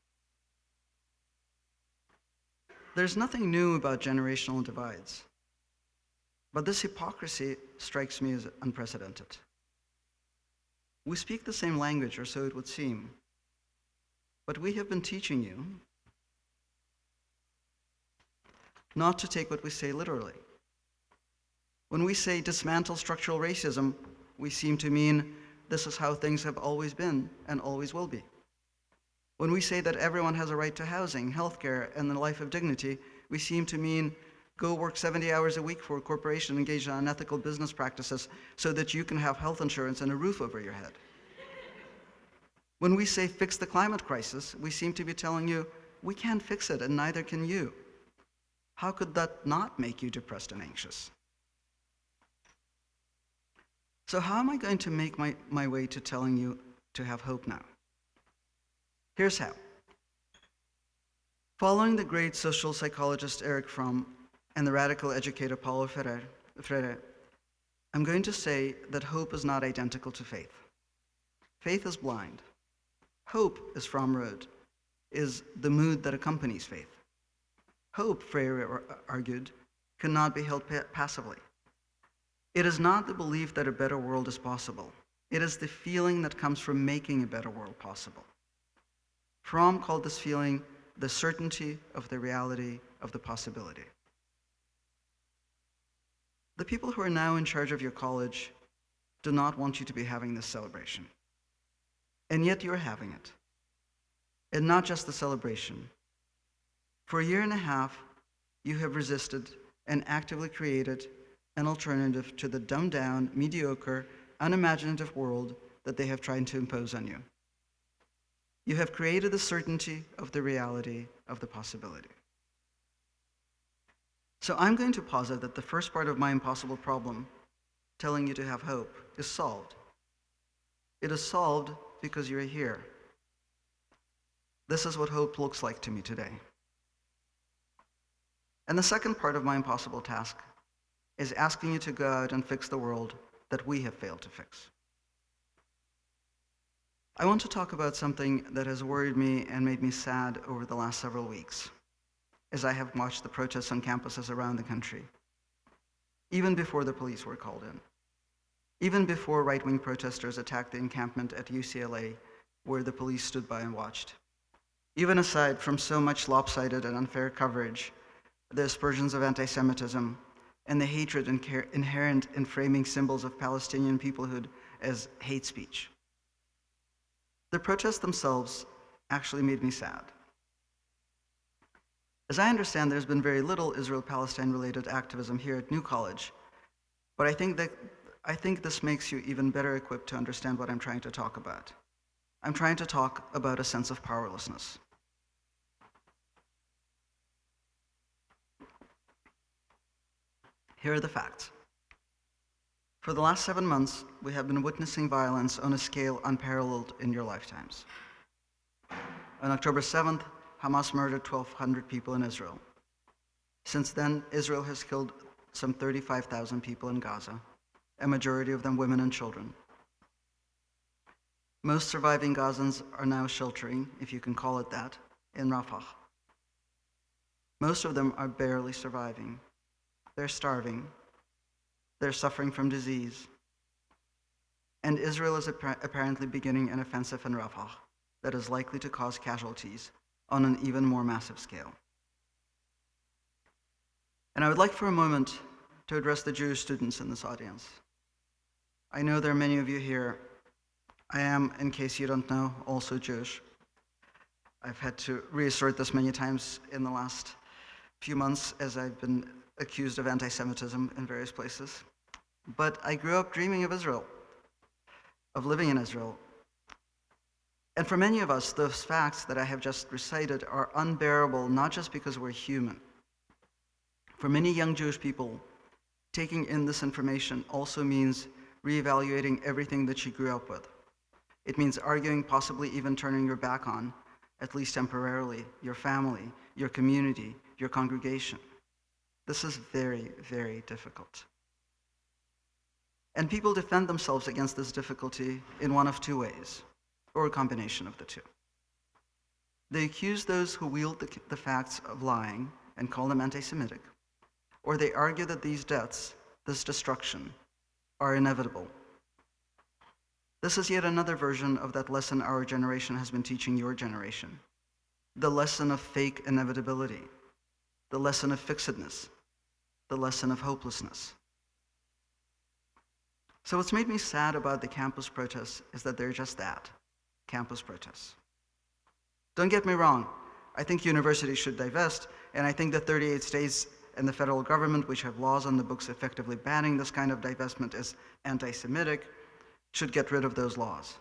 There's nothing new about generational divides, but this hypocrisy strikes me as unprecedented. We speak the same language, or so it would seem, but we have been teaching you not to take what we say literally. When we say dismantle structural racism, we seem to mean this is how things have always been and always will be. When we say that everyone has a right to housing, healthcare, and the life of dignity, we seem to mean go work 70 hours a week for a corporation engaged in unethical business practices so that you can have health insurance and a roof over your head. When we say fix the climate crisis, we seem to be telling you we can't fix it and neither can you. How could that not make you depressed and anxious? So how am I going to make my way to telling you to have hope now? Here's how. Following the great social psychologist Erich Fromm and the radical educator Paulo Freire, I'm going to say that hope is not identical to faith. Faith is blind. Hope, as Fromm wrote, is the mood that accompanies faith. Hope, Freire argued, cannot be held passively. It is not the belief that a better world is possible. It is the feeling that comes from making a better world possible. Fromm called this feeling the certainty of the reality of the possibility. The people who are now in charge of your college do not want you to be having this celebration. And yet you're having it. And not just the celebration. For a year and a half, you have resisted and actively created an alternative to the dumbed-down, mediocre, unimaginative world that they have tried to impose on you. You have created the certainty of the reality of the possibility. So I'm going to posit that the first part of my impossible problem, telling you to have hope, is solved. It is solved because you're here. This is what hope looks like to me today. And the second part of my impossible task is asking you to go out and fix the world that we have failed to fix. I want to talk about something that has worried me and made me sad over the last several weeks, as I have watched the protests on campuses around the country, even before the police were called in, even before right-wing protesters attacked the encampment at UCLA, where the police stood by and watched. Even aside from so much lopsided and unfair coverage, the aspersions of anti-Semitism, and the hatred inherent in framing symbols of Palestinian peoplehood as hate speech. The protests themselves actually made me sad. As I understand, there's been very little Israel-Palestine related activism here at New College, but I think this makes you even better equipped to understand what I'm trying to talk about. I'm trying to talk about a sense of powerlessness. Here are the facts. For the last 7 months, we have been witnessing violence on a scale unparalleled in your lifetimes. On October 7th, Hamas murdered 1,200 people in Israel. Since then, Israel has killed some 35,000 people in Gaza, a majority of them women and children. Most surviving Gazans are now sheltering, if you can call it that, in Rafah. Most of them are barely surviving. They're starving. They're suffering from disease. And Israel is apparently beginning an offensive in Rafah that is likely to cause casualties on an even more massive scale. And I would like for a moment to address the Jewish students in this audience. I know there are many of you here. I am, in case you don't know, also Jewish. I've had to reassert this many times in the last few months as I've been accused of anti-Semitism in various places. But I grew up dreaming of Israel, of living in Israel. And for many of us, those facts that I have just recited are unbearable, not just because we're human. For many young Jewish people, taking in this information also means reevaluating everything that you grew up with. It means arguing, possibly even turning your back on, at least temporarily, your family, your community, your congregation. This is very, very difficult. And people defend themselves against this difficulty in one of two ways, or a combination of the two. They accuse those who wield the facts of lying and call them anti-Semitic, or they argue that these deaths, this destruction, are inevitable. This is yet another version of that lesson our generation has been teaching your generation. The lesson of fake inevitability, the lesson of fixedness, the lesson of hopelessness. So what's made me sad about the campus protests is that they're just that, campus protests. Don't get me wrong, I think universities should divest, and I think the 38 states and the federal government, which have laws on the books effectively banning this kind of divestment as anti-Semitic, should get rid of those laws.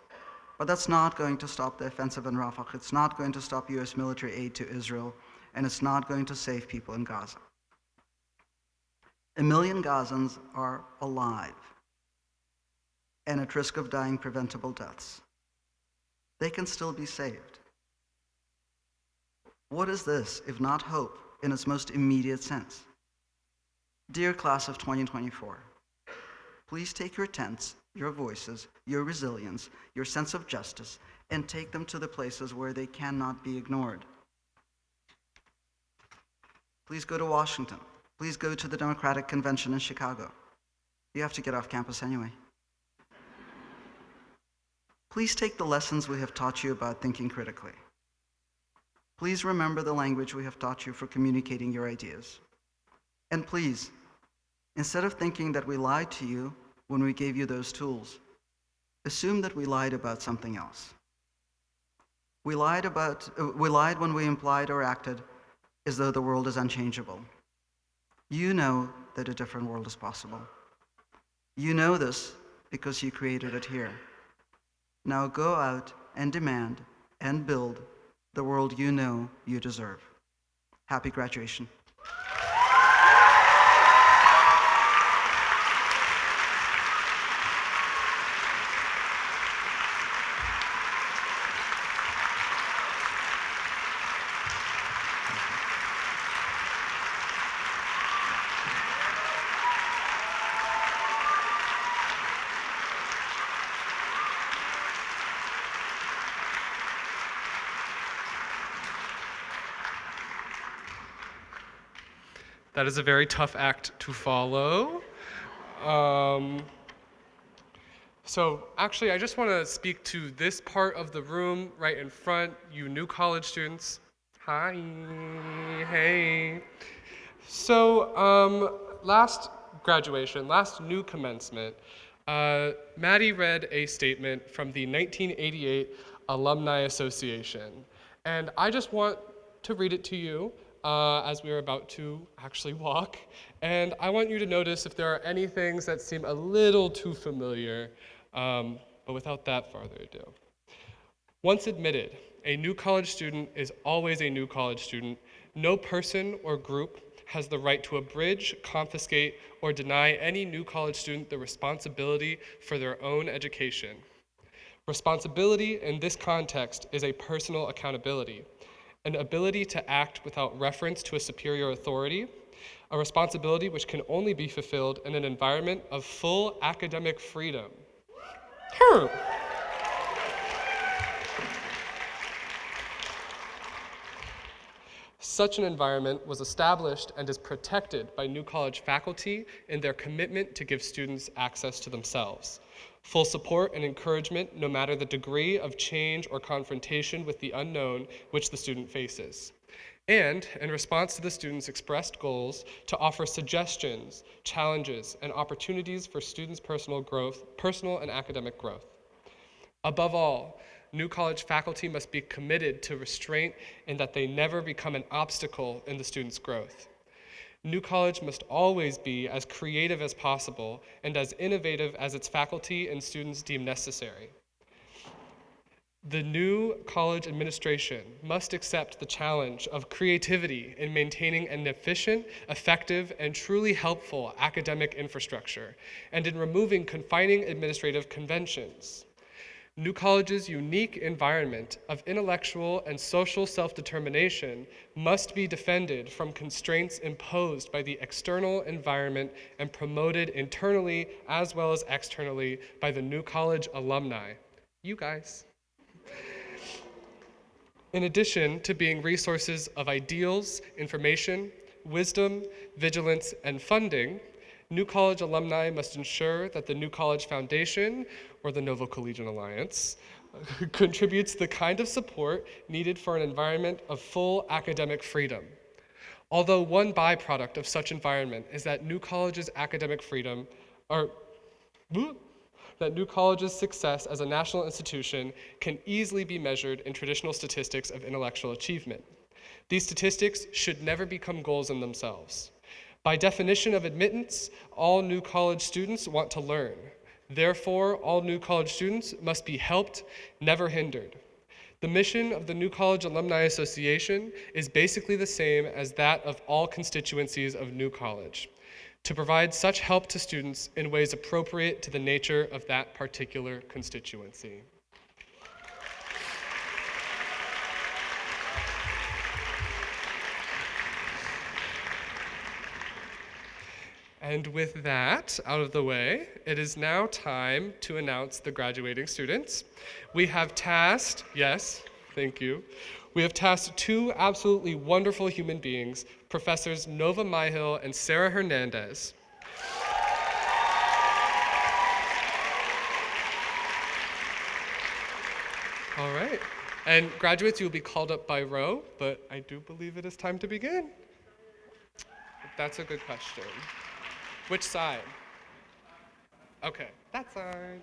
But that's not going to stop the offensive in Rafah. It's not going to stop US military aid to Israel, and it's not going to save people in Gaza. 1 million Gazans are alive and at risk of dying preventable deaths. They can still be saved. What is this if not hope in its most immediate sense? Dear class of 2024, please take your tents, your voices, your resilience, your sense of justice, and take them to the places where they cannot be ignored. Please go to Washington. Please go to the Democratic Convention in Chicago. You have to get off campus anyway. Please take the lessons we have taught you about thinking critically. Please remember the language we have taught you for communicating your ideas. And please, instead of thinking that we lied to you when we gave you those tools, assume that we lied about something else. We lied when we implied or acted as though the world is unchangeable. You know that a different world is possible. You know this because you created it here. Now go out and demand and build the world you know you deserve. Happy graduation.
That is a very tough act to follow. So actually, I just want to speak to this part of the room right in front, you new college students. Hi, hey. So last graduation, last new commencement, Maddie read a statement from the 1988 Alumni Association. And I just want to read it to you as we are about to actually walk. And I want you to notice if there are any things that seem a little too familiar, but without that further ado. Once admitted, a new college student is always a new college student. No person or group has the right to abridge, confiscate, or deny any new college student the responsibility for their own education. Responsibility in this context is a personal accountability, an ability to act without reference to a superior authority, a responsibility which can only be fulfilled in an environment of full academic freedom. Such an environment was established and is protected by New College faculty in their commitment to give students access to themselves. Full support and encouragement no matter the degree of change or confrontation with the unknown which the student faces. And, in response to the students' expressed goals, to offer suggestions, challenges, and opportunities for students' personal and academic growth. Above all, New College faculty must be committed to restraint in that they never become an obstacle in the student's growth. New College must always be as creative as possible and as innovative as its faculty and students deem necessary. The New College administration must accept the challenge of creativity in maintaining an efficient, effective, and truly helpful academic infrastructure, and in removing confining administrative conventions. New College's unique environment of intellectual and social self-determination must be defended from constraints imposed by the external environment and promoted internally as well as externally by the New College alumni. You guys. In addition to being resources of ideals, information, wisdom, vigilance, and funding, New College alumni must ensure that the New College Foundation, or the Novo Collegian Alliance, contributes the kind of support needed for an environment of full academic freedom. Although one byproduct of such environment is that New College's academic freedom, that New College's success as a national institution can easily be measured in traditional statistics of intellectual achievement. These statistics should never become goals in themselves. By definition of admittance, all New College students want to learn. Therefore, all New College students must be helped, never hindered. The mission of the New College Alumni Association is basically the same as that of all constituencies of New College, to provide such help to students in ways appropriate to the nature of that particular constituency. And with that out of the way, it is now time to announce the graduating students. We have tasked, yes, thank you. We have tasked two absolutely wonderful human beings, Professors Nova Myhill and Sarah Hernandez. All right. And graduates, you'll be called up by row, but I do believe it is time to begin. That's a good question. Which side? Okay, that side.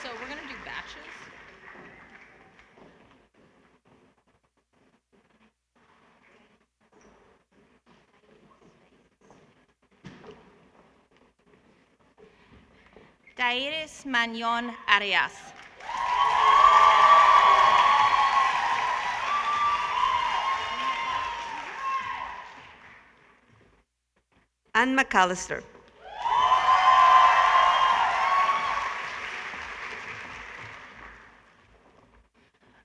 So we're gonna do batches.
Dairis Magnon Arias.
Ann McAllister.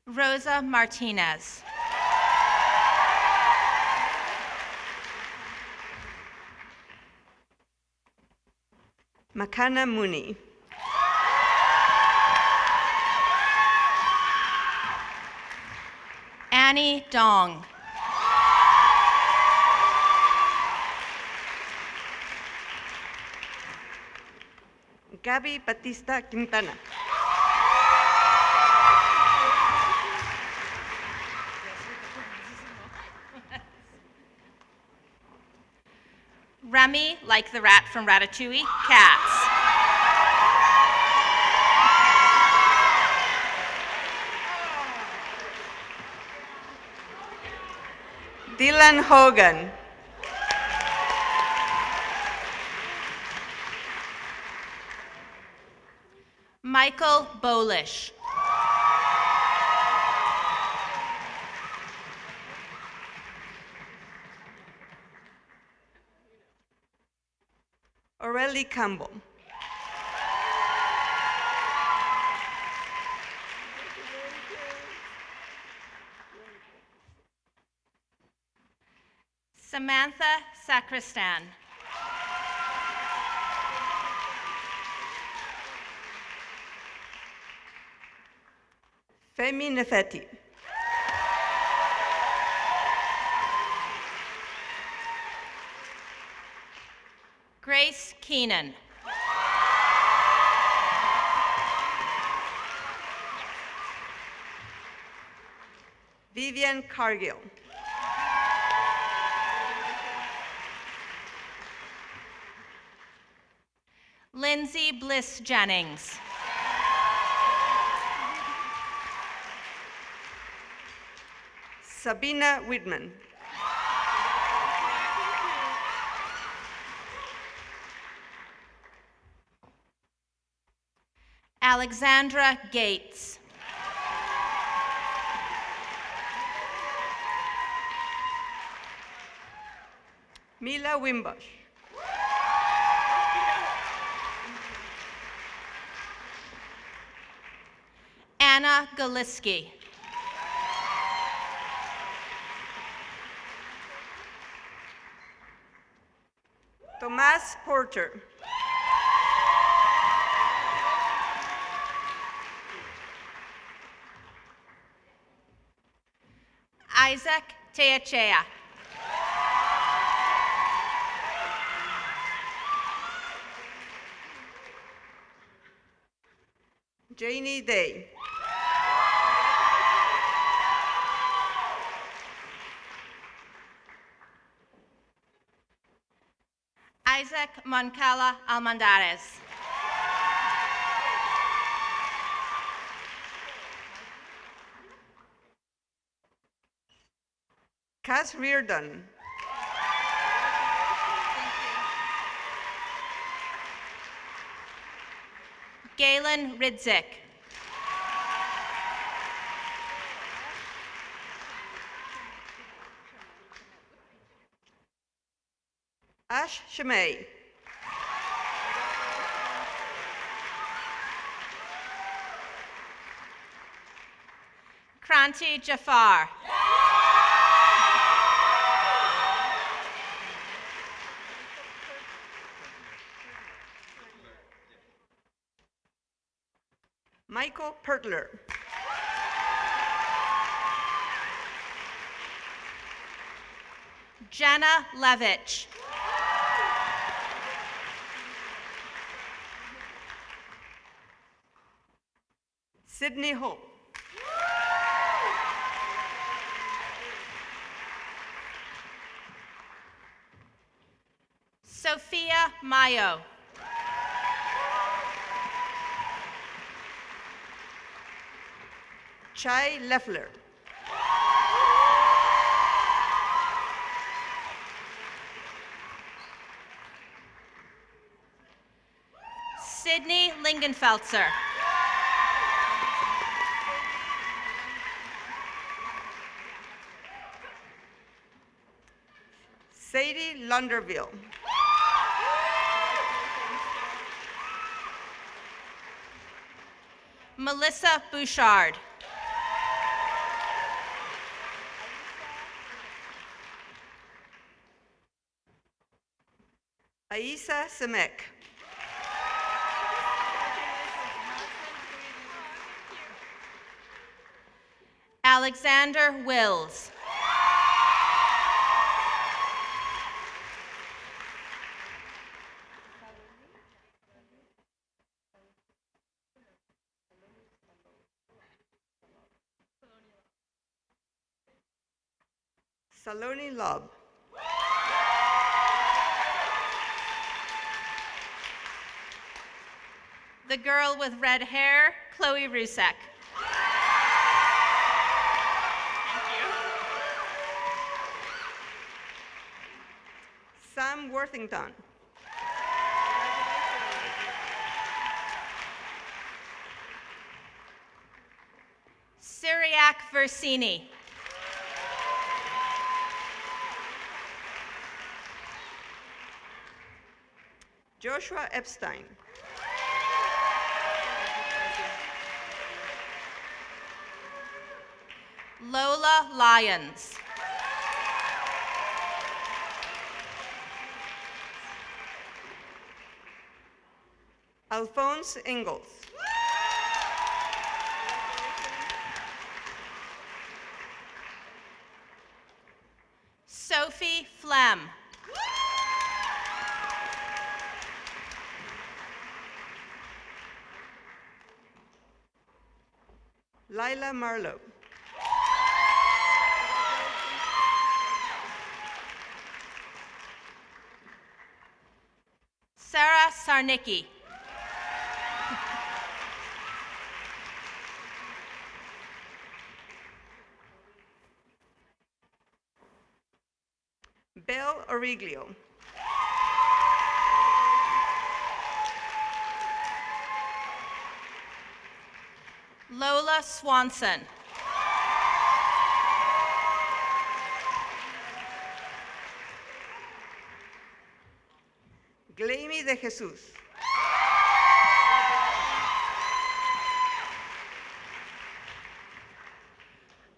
Rosa Martinez.
Makana Mooney.
Annie Dong.
Gabby Batista Quintana.
Yummy like the rat from Ratatouille, cats.
Dylan Hogan.
Michael Bolish.
Aurelie Campbell.
Samantha Sacristan.
Femi Nefetti.
Grace Keenan.
Vivian Cargill.
Lindsay Bliss Jennings.
Sabina Whitman.
Alexandra Gates.
Mila Wimbush.
Anna Galiski.
Tomas Porter.
Isaac Teachea.
Janie Day.
Isaac Moncala Almendarez.
Cass Reardon.
Galen Ridzik.
Ash Shemay.
Kranti Jafar.
Michael Pertler.
Jenna Levitch.
Sydney Hope.
Sophia Mayo.
Chai Leffler.
Sydney Lingenfeltzer.
Sadie Lunderville.
Melissa Bouchard.
Aisa Semek.
Alexander Wills.
Saloni Lob.
The girl with red hair, Chloe Rusek.
Sam Worthington.
Cyriac Versini.
Joshua Epstein.
Lola Lyons.
Alphonse Ingalls.
Sophie Flem.
Lila Marlowe.
Sarah Sarnicki.
Belle Origlio.
Lola Swanson.
Gleimi de Jesus.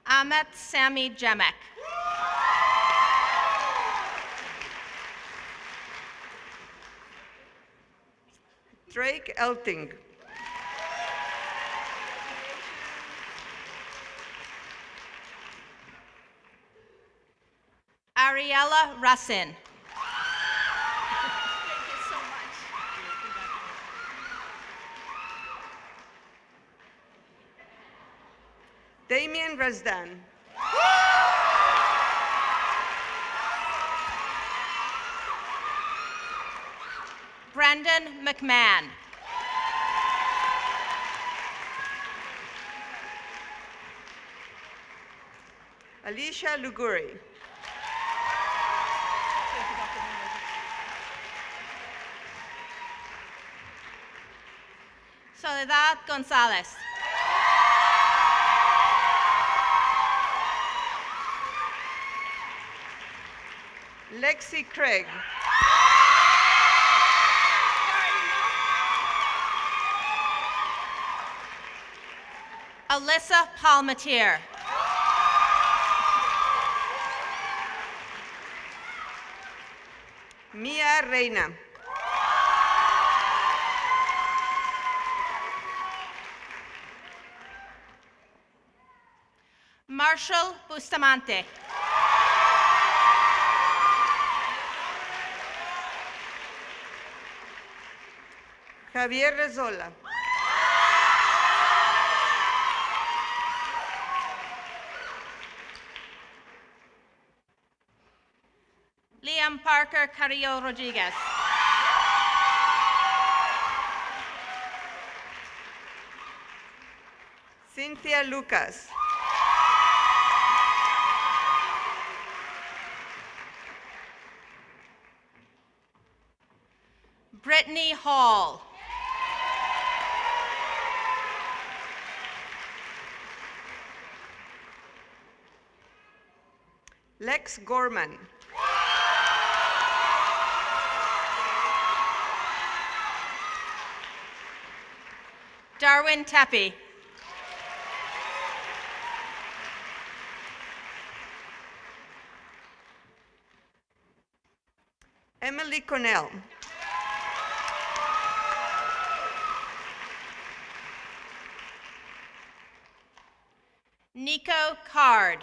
Ahmet Sami Jemek.
Drake Elting.
Ariella Russin.
Damien Resdan.
Brendan McMahon.
Alicia Luguri.
Soledad Gonzalez.
Lexi Craig.
Alyssa Palmatier.
Mia Reina.
Marshall Bustamante.
Javier Rezola.
Liam Parker Carrillo Rodriguez.
Cynthia Lucas.
Brittany Hall.
Lex Gorman.
Darwin Tepe.
Emily Cornell.
Nico Card.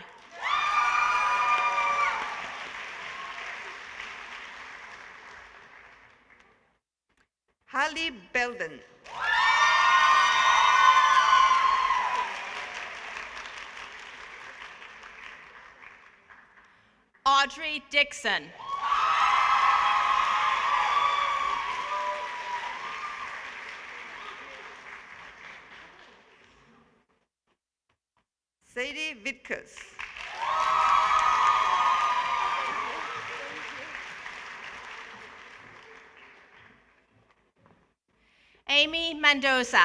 Hallie Belden.
Audrey Dixon.
Sadie Vitkus.
Amy Mendoza.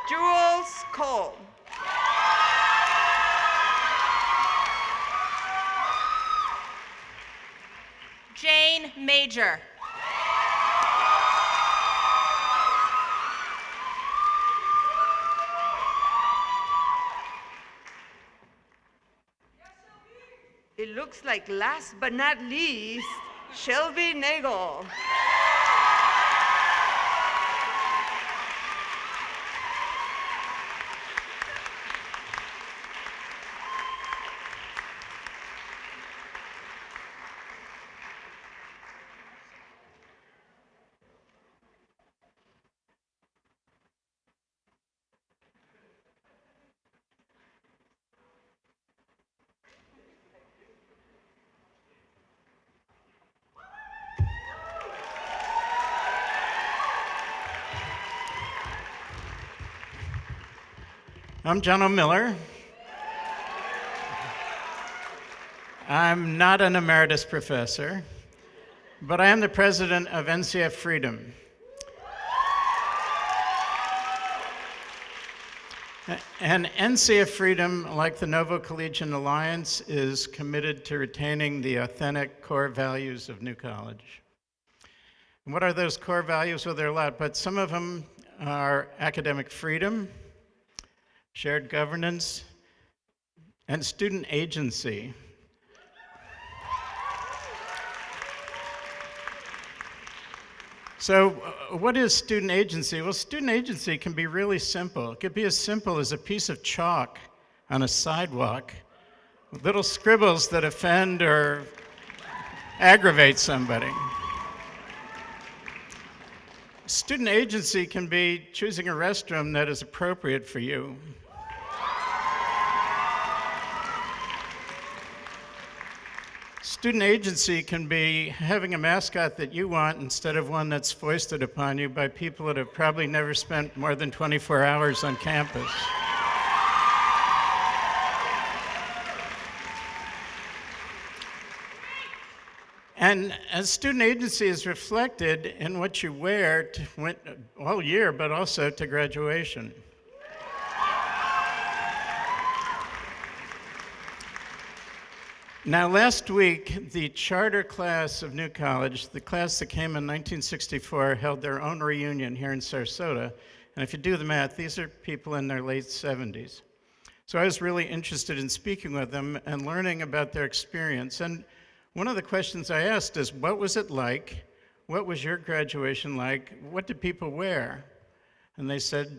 Jules Cole.
Jane Major.
It looks like last but not least, Shelby Nagel.
I'm John O'Miller. I'm not an emeritus professor, but I am the president of NCF Freedom. And NCF Freedom, like the Novo Collegian Alliance, is committed to retaining the authentic core values of New College. And what are those core values? Well, there are a lot, but some of them are academic freedom, shared governance, and student agency. So what is student agency? Well, student agency can be really simple. It could be as simple as a piece of chalk on a sidewalk with little scribbles that offend or aggravate somebody. Student agency can be choosing a restroom that is appropriate for you. Student agency can be having a mascot that you want instead of one that's foisted upon you by people that have probably never spent more than 24 hours on campus. And as student agency is reflected in what you wear all year, but also to graduation. Now, last week, the charter class of New College, the class that came in 1964, held their own reunion here in Sarasota. And if you do the math, these are people in their late 70s. So I was really interested in speaking with them and learning about their experience. And one of the questions I asked is, what was it like? What was your graduation like? What did people wear? And they said,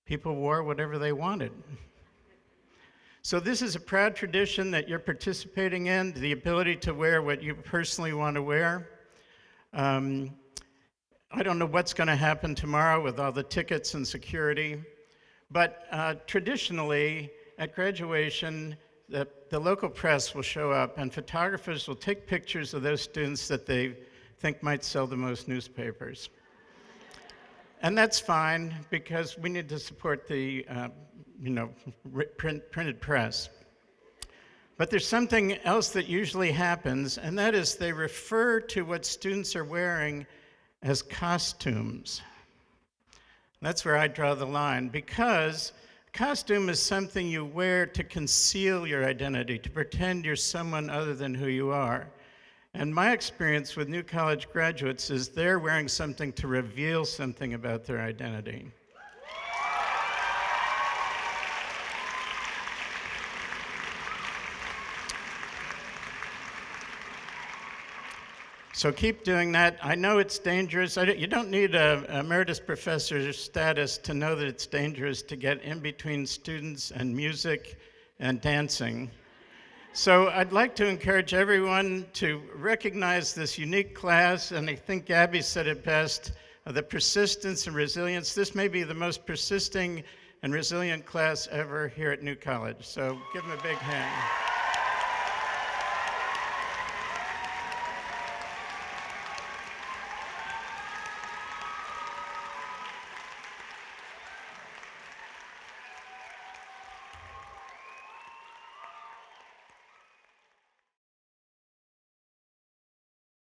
people wore whatever they wanted. So this is a proud tradition that you're participating in, the ability to wear what you personally want to wear. I don't know what's going to happen tomorrow with all the tickets and security, but traditionally at graduation, the local press will show up and photographers will take pictures of those students that they think might sell the most newspapers. And that's fine because we need to support the printed press. But there's something else that usually happens, and that is they refer to what students are wearing as costumes. That's where I draw the line, because costume is something you wear to conceal your identity, to pretend you're someone other than who you are. And my experience with New College graduates is they're wearing something to reveal something about their identity. So keep doing that. I know it's dangerous. You don't need an emeritus professor status to know that it's dangerous to get in between students and music and dancing. So I'd like to encourage everyone to recognize this unique class, and I think Gabby said it best, the persistence and resilience. This may be the most persisting and resilient class ever here at New College. So give them a big hand.